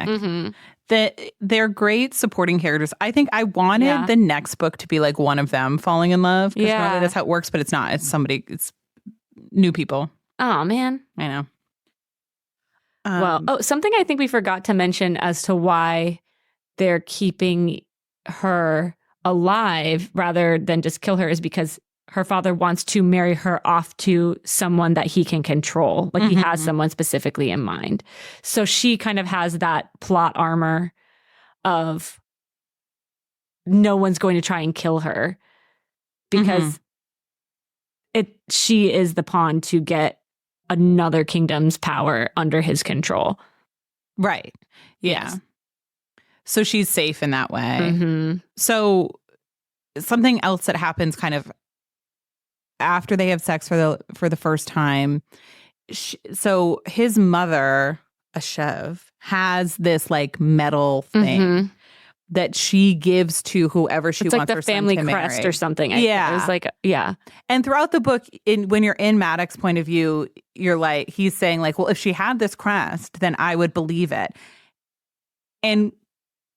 They're great supporting characters. I think I wanted the next book to be like one of them falling in love, because normally that's how it works, but it's not. It's new people. Oh man, I know. Something I think we forgot to mention as to why they're keeping her alive rather than just kill her is because her father wants to marry her off to someone that he can control. Like he has someone specifically in mind. So she kind of has that plot armor of no one's going to try and kill her, because she is the pawn to get another kingdom's power under his control. Right. Yeah. Yes. So she's safe in that way. So something else that happens kind of after they have sex for the first time. So his mother, a Chev, has this like metal thing that she gives to whoever she wants her son to marry. It's like the family crest or something. Yeah. It was like, yeah. And throughout the book, when you're in Maddox's point of view, you're like, he's saying like, well, if she had this crest, then I would believe it. And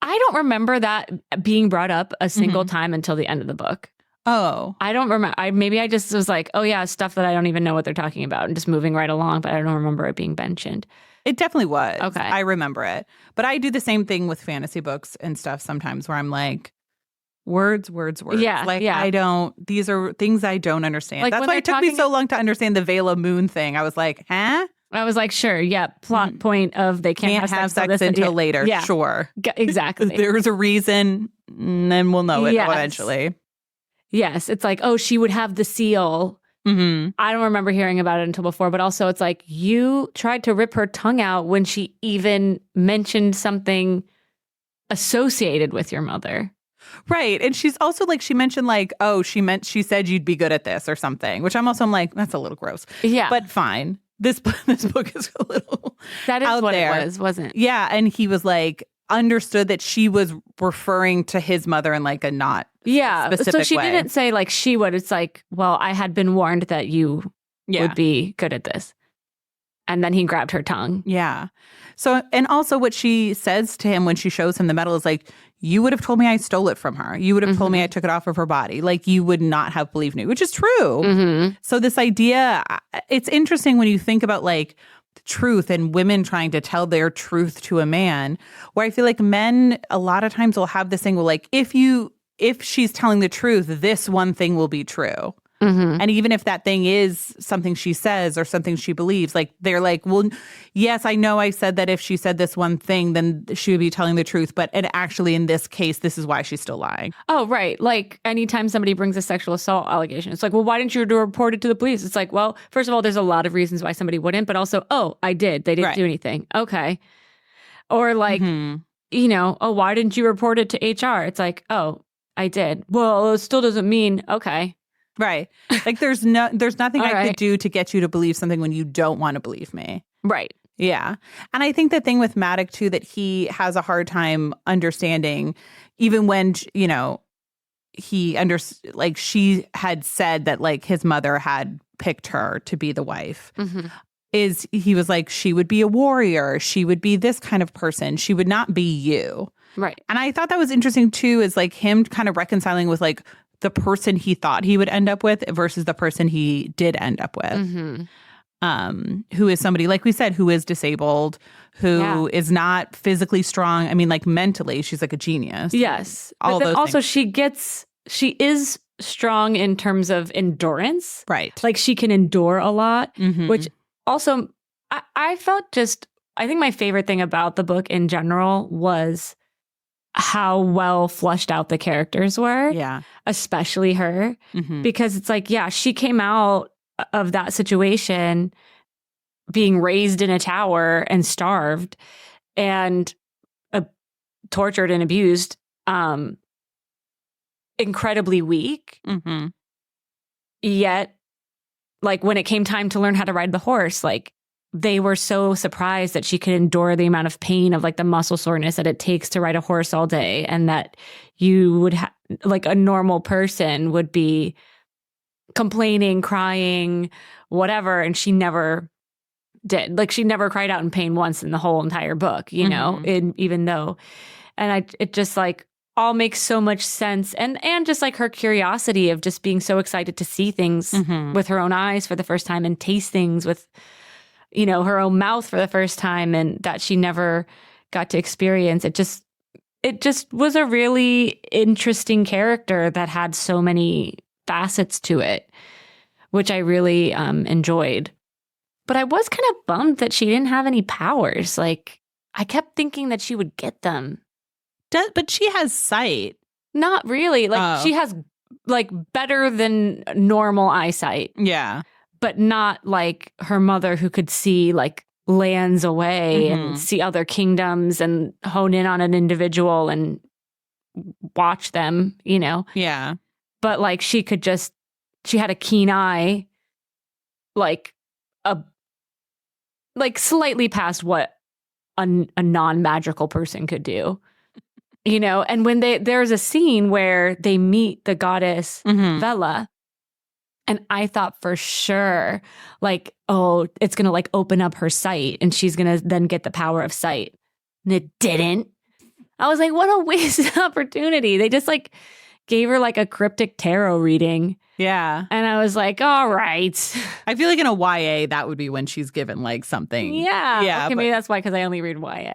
I don't remember that being brought up a single time until the end of the book. Oh. I don't remember. Maybe I just was like, oh yeah, stuff that I don't even know what they're talking about, and just moving right along, but I don't remember it being mentioned. It definitely was. Okay. I remember it. But I do the same thing with fantasy books and stuff sometimes, where I'm like, words. Yeah. Like, these are things I don't understand. Like that's why it took me so long to understand the Veil of Moon thing. I was like, huh? I was like, sure, yeah. Plot point of they can't have sex until later. Yeah. Sure. Exactly. There's a reason, and then we'll know it eventually. Yes. It's like, oh, she would have the seal. I don't remember hearing about it until before, but also it's like, you tried to rip her tongue out when she even mentioned something associated with your mother. Right. And she's also like, she mentioned like, oh, she said you'd be good at this or something, which I'm like, that's a little gross. Yeah. But fine. This book is a little that is out what there. It was, wasn't it? Yeah. And he was like, understood that she was referring to his mother in like a not specific so she way. Didn't say like she would. It's like, well, I had been warned that you would be good at this. And then he grabbed her tongue. Yeah. So, and also what she says to him when she shows him the medal is like, you would have told me I stole it from her. You would have told me I took it off of her body. Like, you would not have believed me, which is true. So this idea, it's interesting when you think about like truth and women trying to tell their truth to a man, where I feel like men a lot of times will have this thing where like, if she's telling the truth, this one thing will be true. And even if that thing is something she says or something she believes, like they're like, well, yes, I know I said that if she said this one thing, then she would be telling the truth. But actually, in this case, this is why she's still lying. Oh, right. Like anytime somebody brings a sexual assault allegation, it's like, well, why didn't you report it to the police? It's like, well, first of all, there's a lot of reasons why somebody wouldn't, but also, oh, I did. They didn't do anything. Okay. Or like, you know, oh, why didn't you report it to HR? It's like, oh, I did. Well, it still doesn't mean, okay. Right. Like there's nothing I could do to get you to believe something when you don't want to believe me. Right. Yeah. And I think the thing with Maddox too, that he has a hard time understanding, even when, you know, like she had said that like his mother had picked her to be the wife, is he was like, she would be a warrior. She would be this kind of person. She would not be you. Right. And I thought that was interesting too, is like him kind of reconciling with like the person he thought he would end up with versus the person he did end up with. Who is somebody, like we said, who is disabled, who is not physically strong. I mean, like mentally, she's like a genius. Yes. But then also she is strong in terms of endurance. Right. Like she can endure a lot, which also I felt I think my favorite thing about the book in general was how well fleshed out the characters were. Yeah. Especially her. Because it's like, yeah, she came out of that situation being raised in a tower and starved and tortured and abused, incredibly weak. Yet, like, when it came time to learn how to ride the horse, like, they were so surprised that she could endure the amount of pain of like the muscle soreness that it takes to ride a horse all day, and that you would like a normal person would be complaining, crying, whatever. And she never did. Like she never cried out in pain once in the whole entire book, you know, even though, and it just like all makes so much sense. And just like her curiosity of just being so excited to see things with her own eyes for the first time and taste things with, you know, her own mouth for the first time, and that she never got to experience. It just was a really interesting character that had so many facets to it, which I really enjoyed. But I was kind of bummed that she didn't have any powers. Like, I kept thinking that she would get them. But she has sight. Not really. Like, she has, like, better than normal eyesight. Yeah. But not like her mother, who could see like lands away and see other kingdoms and hone in on an individual and watch them, you know? Yeah. But like she had a keen eye, like slightly past what a non-magical person could do, you know? And when there's a scene where they meet the goddess Vela, and I thought for sure, like, oh, it's going to like open up her sight and she's going to then get the power of sight. And it didn't. I was like, what a wasted opportunity. They just like gave her like a cryptic tarot reading. Yeah. And I was like, all right. I feel like in a YA, that would be when she's given like something. Yeah. Yeah. Okay, maybe that's why, because I only read YA.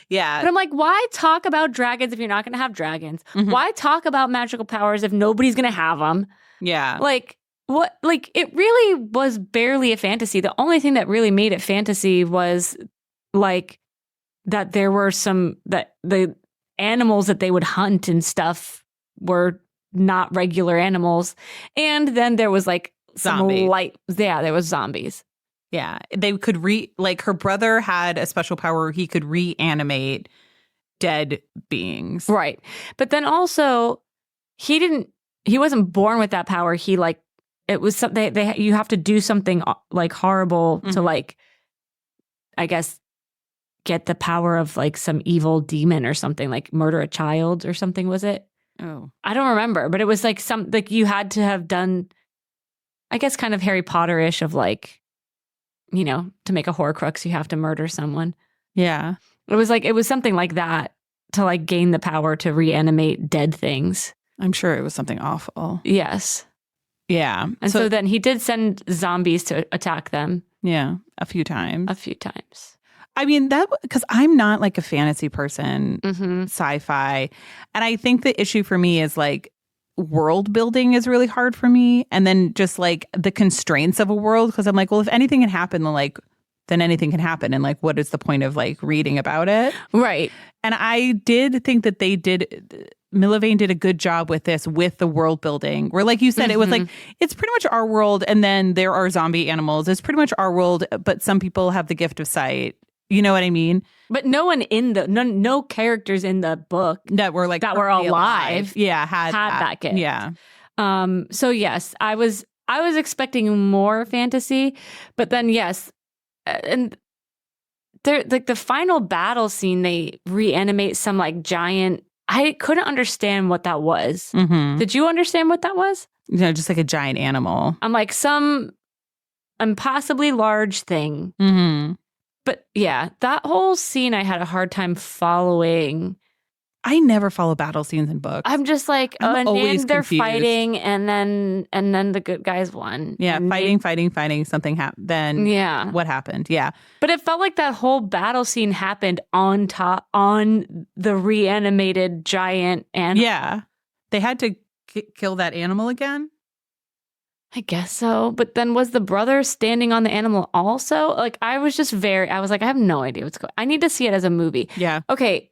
Yeah. But I'm like, why talk about dragons if you're not going to have dragons? Why talk about magical powers if nobody's going to have them? Yeah. Like, what? Like, it really was barely a fantasy. The only thing that really made it fantasy was like that there were that the animals that they would hunt and stuff were not regular animals. And then there was like zombies. There was zombies. Yeah. They could like her brother had a special power where he could reanimate dead beings. Right. But then also he wasn't born with that power. He like, it was something you have to do something like horrible to like, I guess, get the power of like some evil demon or something, like murder a child or something. Was it? Oh, I don't remember, but it was like like you had to have done, I guess, kind of Harry Potter-ish of like, you know, to make a Horcrux, you have to murder someone. Yeah. It was something like that. to like gain the power to reanimate dead things. I'm sure it was something awful. Yes. Yeah. And so then he did send zombies to attack them. Yeah. A few times. I mean, that because I'm not like a fantasy person, sci-fi. And I think the issue for me is like world building is really hard for me. And then just like the constraints of a world, because I'm like, well, if anything can happen, then anything can happen. And like, what is the point of like reading about it? Right. And I did think that Milla Vane did a good job with this, with the world building, where like you said, it was like, it's pretty much our world. And then there are zombie animals. It's pretty much our world, but some people have the gift of sight. You know what I mean? But no characters in the book that were alive. Yeah, had that gift. Yeah. So yes, I was expecting more fantasy, but then yes, and there like the final battle scene, they reanimate some like giant. I couldn't understand what that was. Did you understand what that was? You know, just like a giant animal. I'm like some impossibly large thing. But yeah, that whole scene I had a hard time following. I never follow battle scenes in books. I'm just like, I'm always they're confused. Fighting, and then the good guys won. Yeah, and fighting. Something happened. Then what happened? Yeah, but it felt like that whole battle scene happened on the reanimated giant animal. Yeah, they had to kill that animal again. I guess so. But then was the brother standing on the animal also? Like, I was like, I have no idea what's going on. I need to see it as a movie. Yeah. Okay.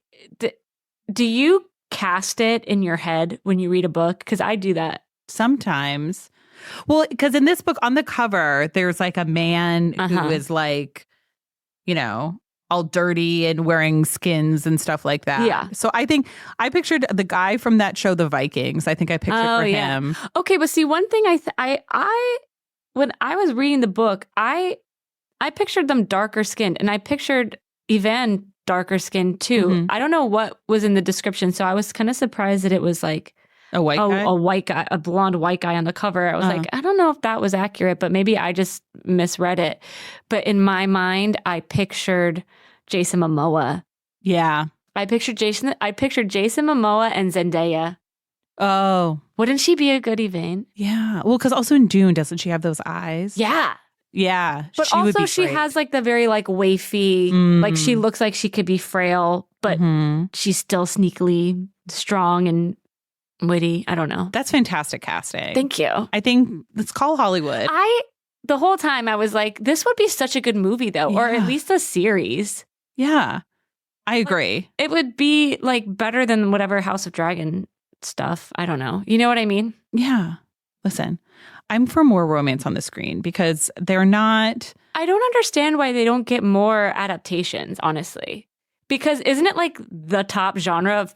Do you cast it in your head when you read a book? Because I do that. Sometimes. Well, because in this book, on the cover, there's like a man who is like, you know, all dirty and wearing skins and stuff like that. Yeah. So I think I pictured the guy from that show, The Vikings. I think I pictured him. Okay, but see, one thing I when I was reading the book, I pictured them darker skinned, and I pictured Vane darker skinned too. I don't know what was in the description, so I was kind of surprised that it was like a white guy, a blonde white guy on the cover. I was like, I don't know if that was accurate, but maybe I just misread it. But in my mind, I pictured Jason Momoa. Yeah. I pictured Jason Momoa and Zendaya. Oh. Wouldn't she be a good Vane? Yeah. Well, because also in Dune, doesn't she have those eyes? Yeah. Yeah. But also she has like the very like wafy, like she looks like she could be frail, but she's still sneakily strong and witty. I don't know. That's fantastic casting. Thank you. I think let's call Hollywood. The whole time I was like, this would be such a good movie though, or at least a series. Yeah. I agree. Like, it would be like better than whatever House of Dragon stuff. I don't know. You know what I mean? Yeah. Listen, I'm for more romance on the screen because they're not. I don't understand why they don't get more adaptations, honestly. Because isn't it like the top genre of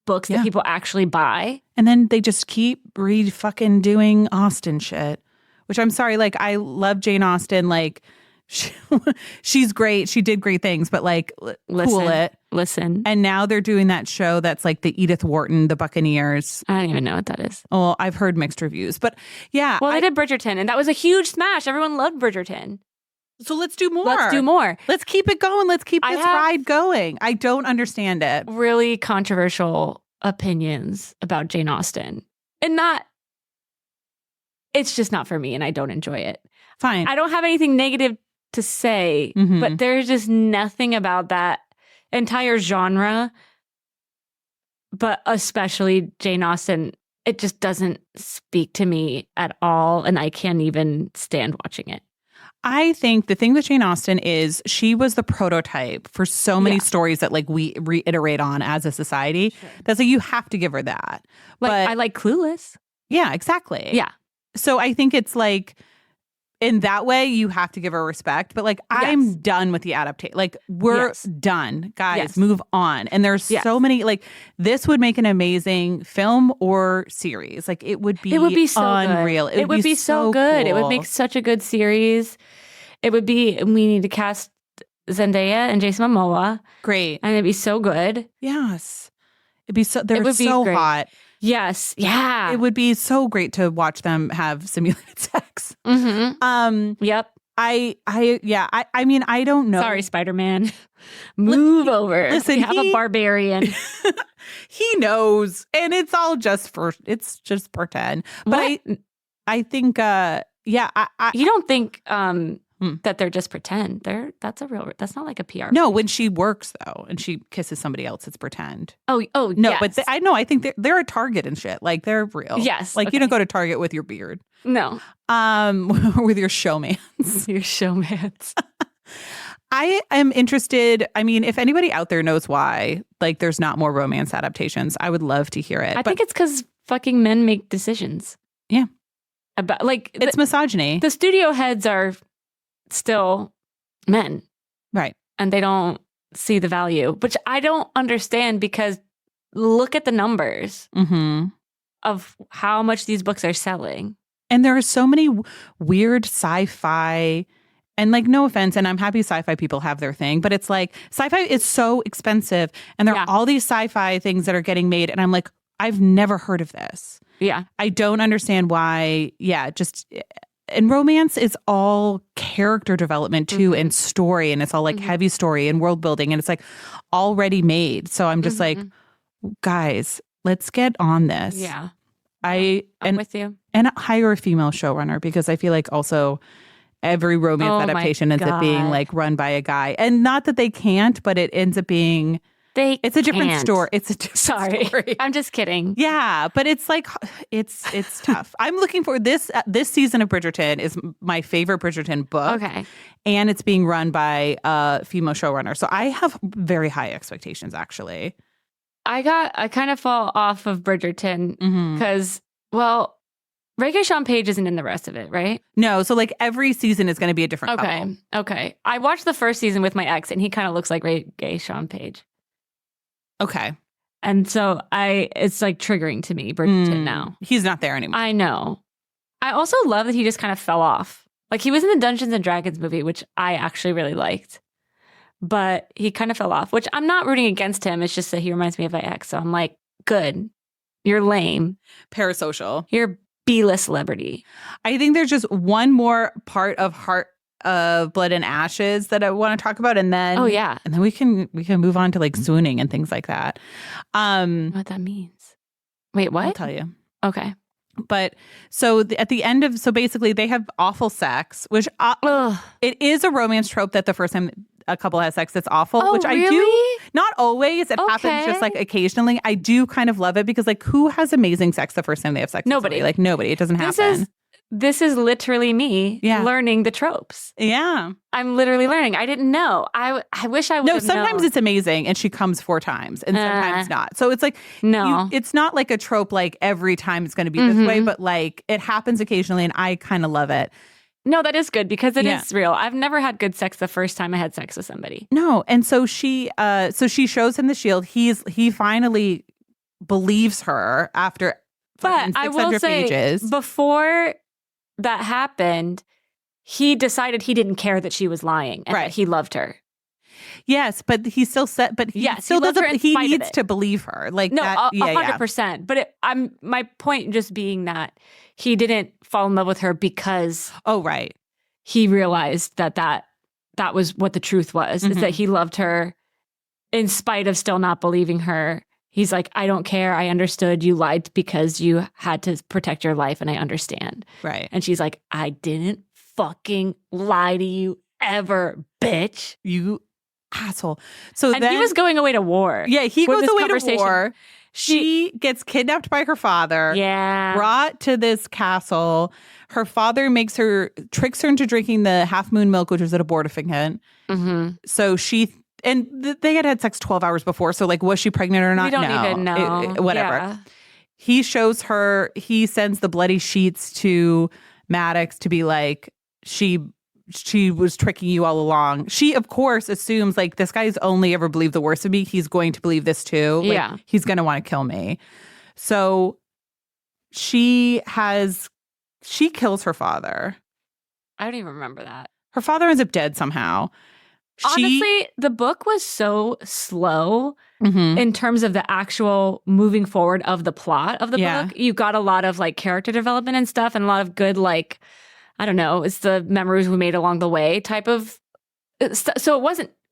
books that people actually buy? And then they just keep fucking doing Austen shit, which I'm sorry. Like, I love Jane Austen. Like, she's great. She did great things, but like, cool it. Listen. And now they're doing that show that's like the Edith Wharton, the Buccaneers. I don't even know what that is. Oh, I've heard mixed reviews, but yeah. Well, I did Bridgerton, and that was a huge smash. Everyone loved Bridgerton. So let's do more. Let's keep it going. Let's keep this ride going. I don't understand it. Really controversial opinions about Jane Austen. And it's just not for me, and I don't enjoy it. Fine. I don't have anything negative to say, but there's just nothing about that entire genre, but especially Jane Austen. It just doesn't speak to me at all, and I can't even stand watching it. I think the thing with Jane Austen is she was the prototype for so many stories that like we reiterate on as a society. Sure. That's like, you have to give her that. Like, I like Clueless. Yeah, exactly. Yeah. So I think it's like, in that way, you have to give her respect. But like, I'm done with the adaptation. Like, we're done. Guys, move on. And there's so many, like, this would make an amazing film or series. Like, it would be so unreal. Good. It would be so good. Cool. It would make such a good series. We need to cast Zendaya and Jason Momoa. Great. And it'd be so good. Yes. They're so hot. Yes. Yeah. It would be so great to watch them have simulated sex. Yep. I mean, I don't know. Sorry, Spider-Man. Move over. Listen, we have a barbarian. He knows, and it's all just pretend. But I think, you don't think that they're just pretend. That's not like a PR. No, when she works though, and she kisses somebody else, it's pretend. Oh, no, yes. but I think they're a Target and shit. Like they're real. Yes, like you don't go to Target with your beard. No, with your showmans. Your showmans. I am interested. I mean, if anybody out there knows why, like, there's not more romance adaptations, I would love to hear it. I think it's because fucking men make decisions. Yeah, about like it's misogyny. The studio heads are still men, right? And they don't see the value, which I don't understand because look at the numbers of how much these books are selling. And there are so many weird sci-fi, and like, no offense, and I'm happy sci-fi people have their thing, but it's like sci-fi is so expensive, and there are all these sci-fi things that are getting made, and I'm like, I've never heard of this. Yeah. I don't understand why. And romance is all character development too, and story, and it's all like heavy story and world building, and it's like already made. So I'm just like, guys, let's get on this. Yeah. I'm with you. And hire a female showrunner, because I feel like also every romance adaptation ends up being like run by a guy. And not that they can't, but it ends up being it's a different story. It's a different story. I'm just kidding. Yeah, but it's like it's tough. I'm looking for this season of Bridgerton is my favorite Bridgerton book. Okay. And it's being run by a female showrunner. So I have very high expectations, actually. I kind of fall off of Bridgerton because, well, Regé Sean Page isn't in the rest of it, right? No, so like every season is going to be a different couple. Okay. I watched the first season with my ex, and he kind of looks like Regé Sean Page. Okay. And so it's like triggering to me, Bridgerton now. He's not there anymore. I know. I also love that he just kind of fell off. Like he was in the Dungeons and Dragons movie, which I actually really liked. But he kind of fell off, which I'm not rooting against him. It's just that he reminds me of my ex. So I'm like, good. You're lame. Parasocial. You're B-list celebrity. I think there's just one more part of Heart of Blood and Ashes that I want to talk about, and then and then we can move on to like swooning and things like that. What that means? Wait, what? I'll tell you. Okay. But so at the end of basically they have awful sex, which it is a romance trope that the first time a couple has sex, that's awful. Which really? I do. Not always. It happens just like occasionally. I do kind of love it because like who has amazing sex the first time they have sex? Nobody. Like nobody. It doesn't happen. This is literally me learning the tropes. Yeah. I'm literally learning. I didn't know. I wish I would have known. No, sometimes it's amazing and she comes 4 times and sometimes not. So it's like, it's not like a trope like every time it's going to be this way, but like it happens occasionally and I kind of love it. No, that is good because it is real. I've never had good sex the first time I had sex with somebody. No. And so she shows him the shield. He finally believes her after 600 I will say, pages. Before that happened, he decided he didn't care that she was lying and that he loved her. Yes, but he still said, but he still doesn't. He needs to believe her, like no, that. 100%. But I'm my point just being that he didn't fall in love with her because he realized that was what the truth was, is that he loved her in spite of still not believing her. He's like, I don't care. I understood you lied because you had to protect your life, and I understand. Right. And she's like, I didn't fucking lie to you ever, bitch. You asshole. So and he was going away to war. Yeah, he goes away to war. She gets kidnapped by her father. Yeah. Brought to this castle. Her father tricks her into drinking the half moon milk, which was an abortifacient. So they had sex 12 hours before. So like, was she pregnant or not? We don't even know. Whatever. Yeah. He shows her, he sends the bloody sheets to Maddox to be like, she was tricking you all along. She, of course, assumes like this guy's only ever believed the worst of me. He's going to believe this too. Like, he's going to want to kill me. So she kills her father. I don't even remember that. Her father ends up dead somehow. Honestly, the book was so slow in terms of the actual moving forward of the plot of the book. You got a lot of like character development and stuff and a lot of good like I don't know, it's the memories we made along the way type of. So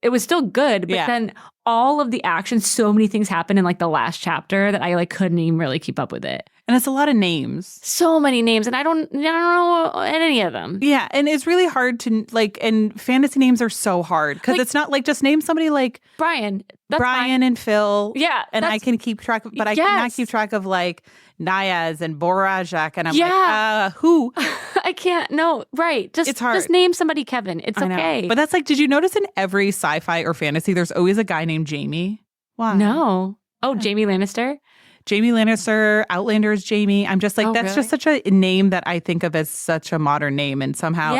it was still good, but then all of the action, so many things happened in like the last chapter that I like couldn't even really keep up with it. And it's a lot of names. So many names, and I don't know any of them. Yeah, and it's really hard to like, and fantasy names are so hard because it's not like just name somebody like Brian. Brian and Phil. Yeah. And I can keep track of, but I cannot keep track of like Nayaz and Borajak. And I'm like, who? I can't. No, right. It's hard. Just name somebody Kevin. It's okay. But that's like, did you notice in every sci-fi or fantasy, there's always a guy named Jamie? Why? No. Oh, Jamie Lannister? Jamie Lannister, Outlander's Jamie. I'm just like, that's just such a name that I think of as such a modern name. And somehow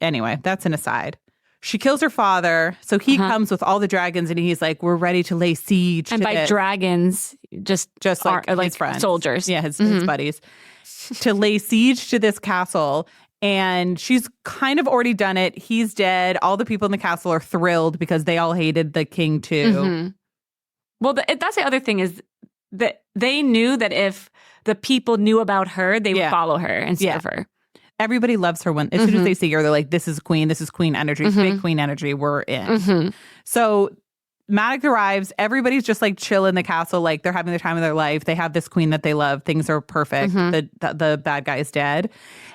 anyway, that's an aside. She kills her father. So he comes with all the dragons and he's like, we're ready to lay siege. And by dragons, just like his friends. Soldiers. Yeah, his buddies. To lay siege to this castle. And she's kind of already done it. He's dead. All the people in the castle are thrilled because they all hated the king too. Mm-hmm. Well, that's the other thing is that they knew that if the people knew about her, they would follow her and serve her. Everybody loves her as soon as they see her, they're like, this is queen energy, big queen energy, we're in. So Maddox arrives, everybody's just like chill in the castle, like they're having the time of their life. They have this queen that they love, things are perfect, the bad guy is dead.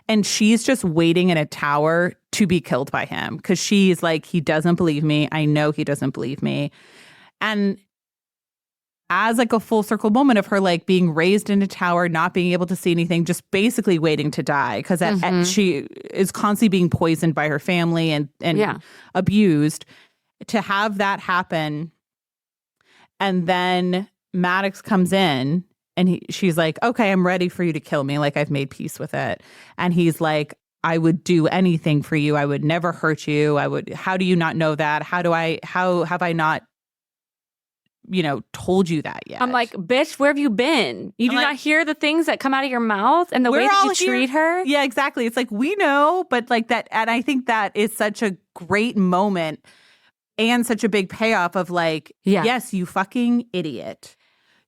And she's just waiting in a tower to be killed by him because she's like, he doesn't believe me, I know he doesn't believe me. And as like a full circle moment of her like being raised in a tower, not being able to see anything, just basically waiting to die because she is constantly being poisoned by her family and abused. To have that happen, and then Maddox comes in and she's like, okay, I'm ready for you to kill me. Like I've made peace with it. And he's like, I would do anything for you. I would never hurt you. How do you not know that? How have I not told you that yet? I'm like, bitch, where have you been? You do not hear the things that come out of your mouth and the way that you treat her? Yeah, exactly. It's like, we know, but like that. And I think that is such a great moment and such a big payoff of like, yes, you fucking idiot.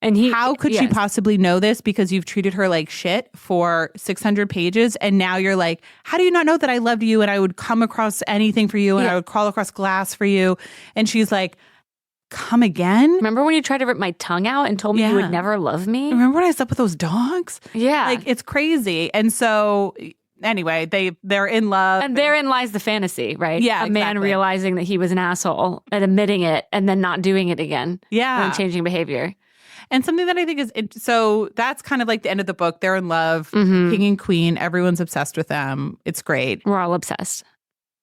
And how could she possibly know this because you've treated her like shit for 600 pages? And now you're like, how do you not know that I loved you and I would come across anything for you and I would crawl across glass for you? And she's like, come again? Remember when you tried to rip my tongue out and told me you would never love me? Remember when I slept with those dogs? Yeah. Like, it's crazy. And so anyway, they're in love. And therein lies the fantasy, right? Yeah, a man realizing that he was an asshole and admitting it and then not doing it again. Yeah. And changing behavior. And something that I think is, so that's kind of like the end of the book. They're in love, king and queen. Everyone's obsessed with them. It's great. We're all obsessed.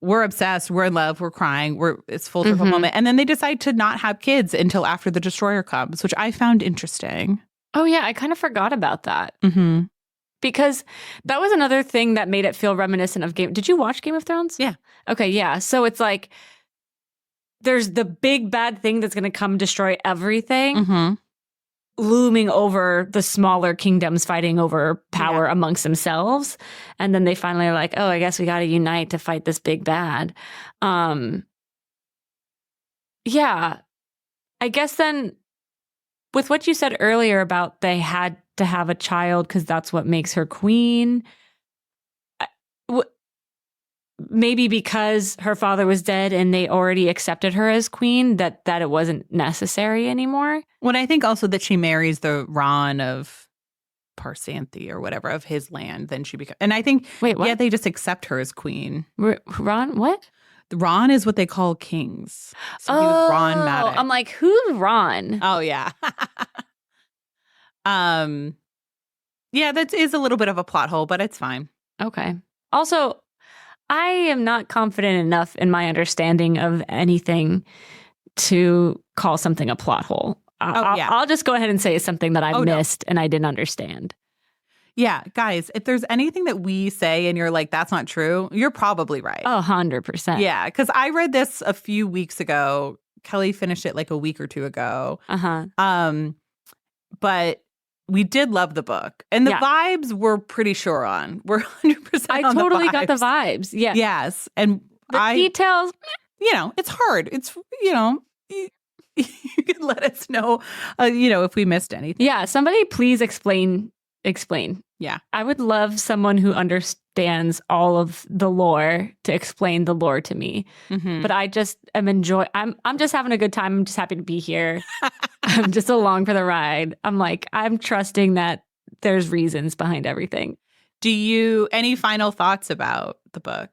We're obsessed. We're in love. We're crying. It's full circle moment. And then they decide to not have kids until after the destroyer comes, which I found interesting. Oh, yeah. I kind of forgot about that. Because that was another thing that made it feel reminiscent of Did you watch Game of Thrones? Yeah. Okay, yeah. So it's like there's the big bad thing that's going to come destroy everything looming over the smaller kingdoms fighting over power amongst themselves. And then they finally are like, oh, I guess we got to unite to fight this big bad. Yeah. I guess then with what you said earlier about they had to have a child because that's what makes her queen. Maybe because her father was dead and they already accepted her as queen, that it wasn't necessary anymore. Well, I think also that she marries the Ron of Parsanthi or whatever of his land, then she becomes. And I think, they just accept her as queen. Ron, what? Ron is what they call kings. So he was Ron Maddox. I'm like, who's Ron? Oh, yeah. Yeah, that is a little bit of a plot hole, but it's fine. Okay. Also, I am not confident enough in my understanding of anything to call something a plot hole. I'll just go ahead and say it's something that I missed and I didn't understand. Yeah, guys, if there's anything that we say and you're like, that's not true, you're probably right. 100%. Yeah, because I read this a few weeks ago. Kelly finished it like a week or two ago. But we did love the book. And the vibes we're pretty sure on. We're 100% I on totally the vibes. got the vibes. Yeah. Yes. And the details. It's hard. It's, you can let us know, if we missed anything. Yeah. Somebody please explain. Yeah. I would love someone who understands all of the lore to explain the lore to me. Mm-hmm. But I just am I'm just having a good time. I'm just happy to be here. I'm just along for the ride. I'm trusting that there's reasons behind everything. Any final thoughts about the book?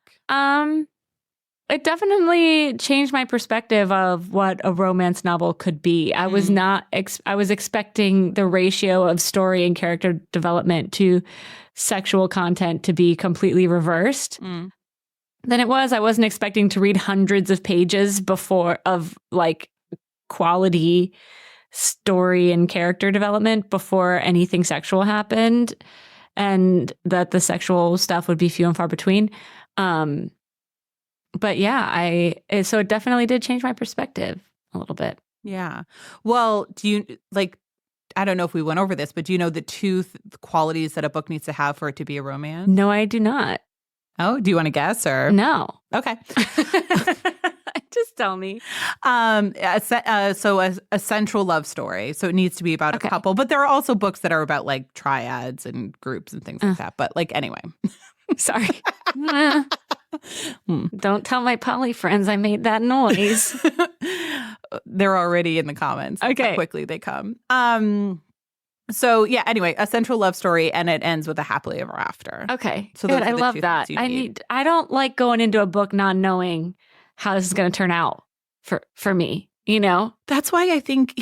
It definitely changed my perspective of what a romance novel could be. I was I was expecting the ratio of story and character development to sexual content to be completely reversed. Than it was. I wasn't expecting to read hundreds of pages of quality story and character development before anything sexual happened, and that the sexual stuff would be few and far between. But yeah, so it definitely did change my perspective a little bit. Yeah. Well, do you I don't know if we went over this, but do you know the two qualities that a book needs to have for it to be a romance? No, I do not. Oh, do you want to guess or? No. Okay. Just tell me. So a central love story. So it needs to be about a couple, but there are also books that are about like triads and groups and things like that. But anyway. Sorry. Don't tell my poly friends I made that noise. They're already in the comments. Okay. How quickly they come. So yeah, anyway, a central love story and it ends with a happily ever after. Okay. So good. I love that. I don't like going into a book not knowing how this is going to turn out for me, That's why I think,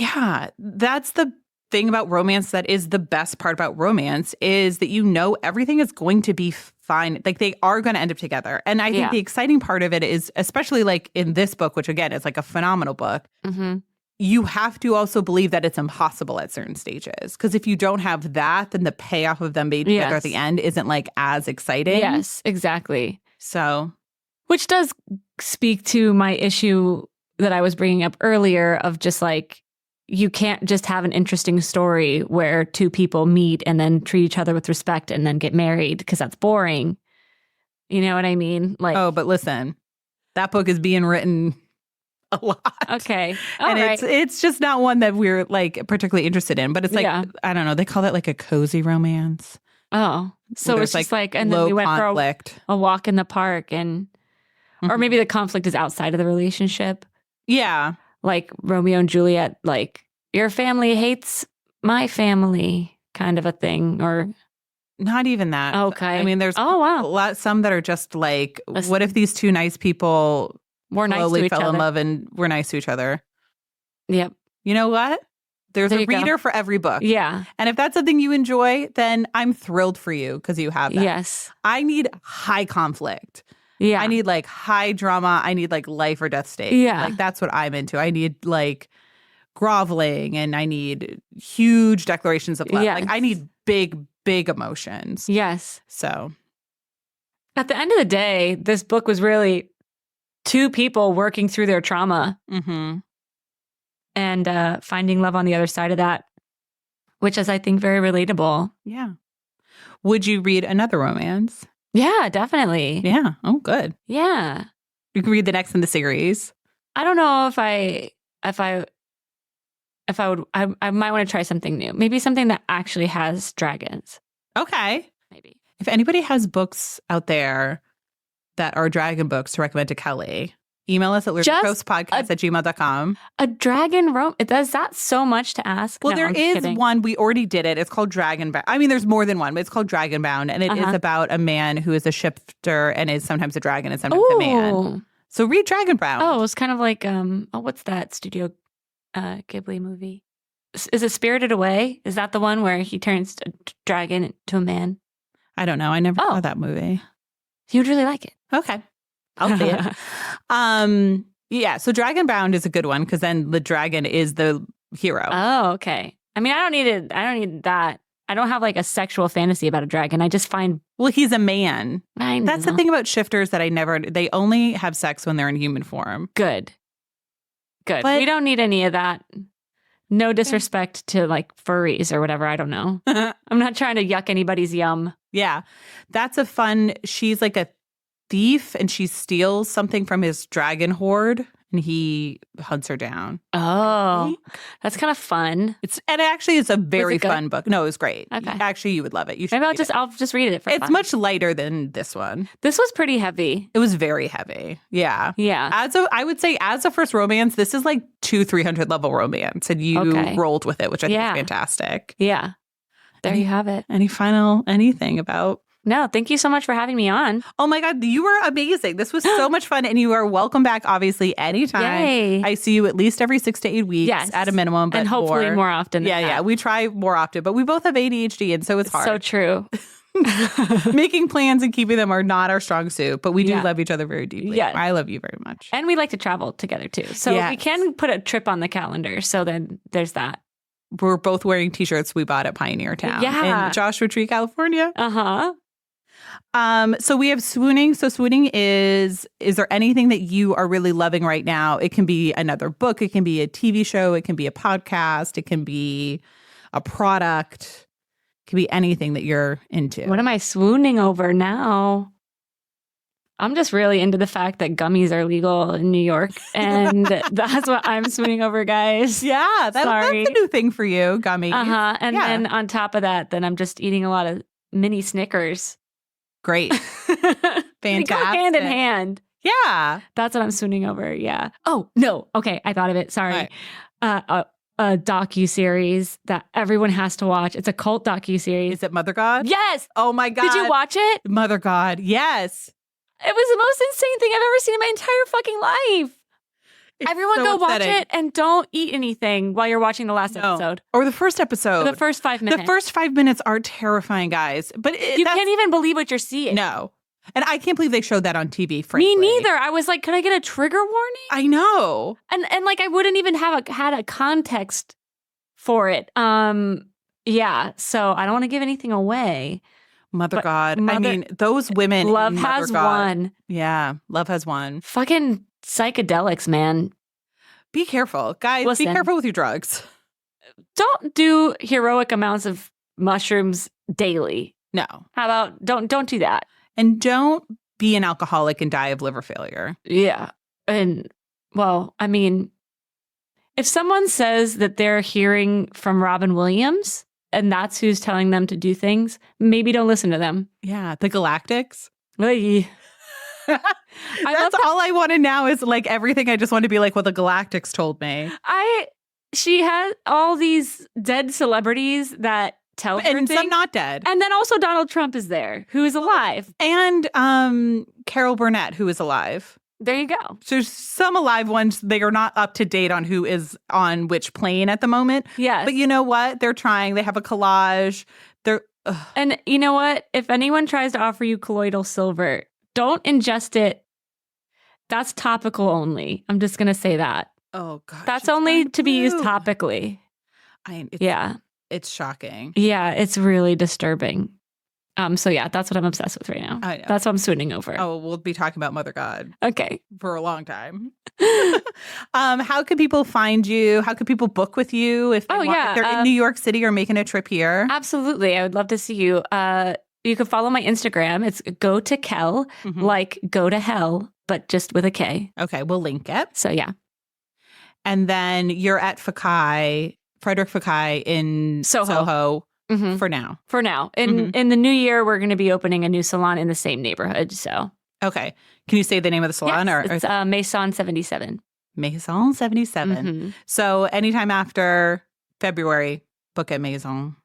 that's the thing about romance that is the best part about romance is that everything is going to be fine. Like they are going to end up together. And I think the exciting part of it is, especially like in this book, which again is like a phenomenal book, you have to also believe that it's impossible at certain stages. Because if you don't have that, then the payoff of them being together at the end isn't like as exciting. Yes, exactly. So, which does speak to my issue that I was bringing up earlier of just like, you can't just have an interesting story where two people meet and then treat each other with respect and then get married because that's boring. You know what I mean? but listen, that book is being written a lot. Okay. It's just not one that we're like particularally interested in, but it's like, I don't know, they call that like a cozy romance. Oh, so it's just like, and then we went conflict. For a walk in the park or maybe the conflict is outside of the relationship. Yeah. Like Romeo and Juliet, like your family hates my family kind of a thing, or not even that. Okay. I mean, there's some that are just like, what if these two nice people slowly fell in love and were nice to each other? Yep. You know what? There's a reader for every book. Yeah. And if that's something you enjoy, then I'm thrilled for you because you have that. Yes. I need high conflict. Yeah. I need like high drama. I need like life or death stakes. Yeah. Like that's what I'm into. I need like groveling and I need huge declarations of love. Yes. Like I need big emotions. Yes. So at the end of the day, this book was really two people working through their trauma and finding love on the other side of that, which is, I think, very relatable. Yeah. Would you read another romance? Yeah, definitely. Yeah. Oh, good. Yeah. You can read the next in the series. I don't know if I might want to try something new. Maybe something that actually has dragons. Okay. Maybe. If anybody has books out there that are dragon books to recommend to Kelly, email us at lyricprospodcast@gmail.com. A dragon is that so much to ask? Well, no, there is one. We already did it. It's called Dragonbound. I mean, there's more than one, but it's called Dragonbound. And it is about a man who is a shifter and is sometimes a dragon and sometimes a man. So read Dragonbound. Oh, it's kind of like, what's that Studio Ghibli movie? Is it Spirited Away? Is that the one where he turns a dragon to a man? I don't know. I never saw that movie. You'd really like it. Okay. I'll see it. Yeah, so Dragonbound is a good one because then the dragon is the hero. Oh, okay. I mean, I don't need that. I don't have like a sexual fantasy about a dragon. I just find he's a man. I know. That's the thing about shifters that they only have sex when they're in human form. Good. But we don't need any of that. No disrespect to like furries or whatever. I don't know. I'm not trying to yuck anybody's yum. Yeah. That's she's like a thief and she steals something from his dragon hoard and he hunts her down. Oh, that's kind of fun. It's a very fun book. No, it was great. Okay. Actually, you would love it. You should. Maybe I'll just read it for fun. It's much lighter than this one. This was pretty heavy. It was very heavy. Yeah. Yeah. I would say as a first romance, this is like 200-300 level romance, and you rolled with it, which I think is fantastic. Yeah. There you have it. Anything about? No, thank you so much for having me on. Oh my God, you were amazing. This was so much fun, and you are welcome back, obviously, anytime. Yay. I see you at least every 6 to 8 weeks at a minimum, but and hopefully more often than that. Yeah, we try more often, but we both have ADHD, and so it's hard. So true. Making plans and keeping them are not our strong suit, but we do love each other very deeply. Yeah. I love you very much. And we like to travel together too. So we can put a trip on the calendar. So then there's that. We're both wearing t-shirts we bought at Pioneer Town in Joshua Tree, California. Uh-huh. So we have swooning. So swooning is there anything that you are really loving right now? It can be another book. It can be a TV show. It can be a podcast. It can be a product. It can be anything that you're into. What am I swooning over now? I'm just really into the fact that gummies are legal in New York. And that's what I'm swooning over, guys. Yeah, that's a new thing for you, gummies. Uh-huh. And then on top of that, then I'm just eating a lot of mini Snickers. Great. Fantastic. They go hand in hand. Yeah. That's what I'm swooning over. Yeah. Oh, no. Okay. I thought of it. Sorry. Right. A docuseries that everyone has to watch. It's a cult docuseries. Is it Mother God? Yes. Oh my God. Did you watch it? Mother God. Yes. It was the most insane thing I've ever seen in my entire fucking life. Everyone go watch it and don't eat anything while you're watching the last episode. Or the first episode. Or the first 5 minutes. The first 5 minutes are terrifying, guys. But you can't even believe what you're seeing. No. And I can't believe they showed that on TV, frankly. Me neither. I was like, could I get a trigger warning? I know. And like I wouldn't even have had a context for it. Yeah. So I don't want to give anything away. Mother God. I mean, those women. Love has won. Yeah. Love has won. Fucking psychedelics, man. Be careful. Guys, be careful with your drugs. Don't do heroic amounts of mushrooms daily. No. How about don't do that. And don't be an alcoholic and die of liver failure. Yeah. And well, I mean, if someone says that they're hearing from Robin Williams and that's who's telling them to do things, maybe don't listen to them. Yeah. The Galactics. Really? That's all I want to now is like everything. I just want to be like what the Galactics told me. She has all these dead celebrities that tell her and things. Some not dead. And then also Donald Trump is there, who is alive. And Carol Burnett, who is alive. There you go. So there's some alive ones. They are not up to date on who is on which plane at the moment. Yes. But you know what? They're trying. They have a collage. And you know what? If anyone tries to offer you colloidal silver, don't ingest it. That's topical only. I'm just going to say that. Oh, God. That's only to be used topically. It's shocking. Yeah, it's really disturbing. So yeah, that's what I'm obsessed with right now. That's what I'm swooning over. Oh, we'll be talking about Mother God. Okay. For a long time. How can people find you? How can people book with you if they're in New York City or making a trip here? Absolutely. I would love to see you. You can follow my Instagram. It's go to Kel, like go to hell, but just with a K. Okay, we'll link it. So yeah. And then you're at Frederick Fekkai in Soho. Mm-hmm. For now. In the new year, we're going to be opening a new salon in the same neighborhood. So okay. Can you say the name of the salon? Yes, it's Maison 77. Maison 77. Mm-hmm. So anytime after February, book at Maison.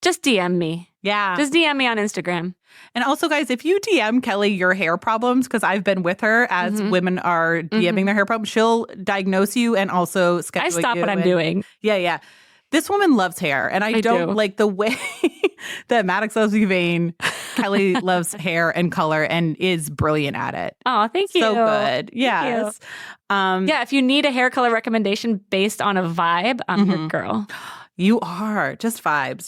Just DM me. Yeah. Just DM me on Instagram. And also, guys, if you DM Kelly your hair problems, because I've been with her as women are DMing their hair problems, she'll diagnose you and also schedule you. I stop what I'm doing. Yeah. This woman loves hair, and I don't like the way that Maddox loves you, Vane. Kelly loves hair and color and is brilliant at it. Oh, thank you. So good. Yes. Yeah, if you need a hair color recommendation based on a vibe, I'm your girl. You are. Just vibes.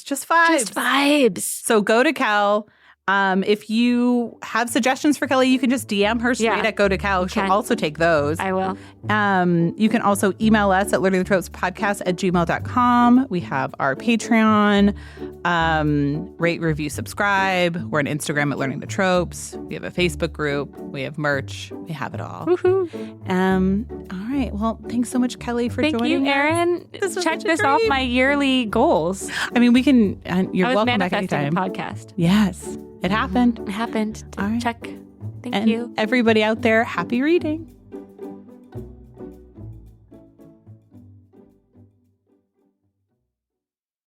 So go to Kel. If you have suggestions for Kelly, you can just DM her straight at Go to Kel. She'll also take those. I will. You can also email us at learningthetropes@gmail.com. We have our Patreon. Rate, review, subscribe. We're on Instagram at Learning the Tropes. We have a Facebook group. We have merch. We have it all. Woohoo. All right. Well, thanks so much, Kelly, for Thank joining you, Erin. Check this off my yearly goals. I mean, we can, you're I was welcome back manifesting anytime. a podcast. Yes, it happened. It happened. All right. Check. Thank And you. everybody out there, happy reading.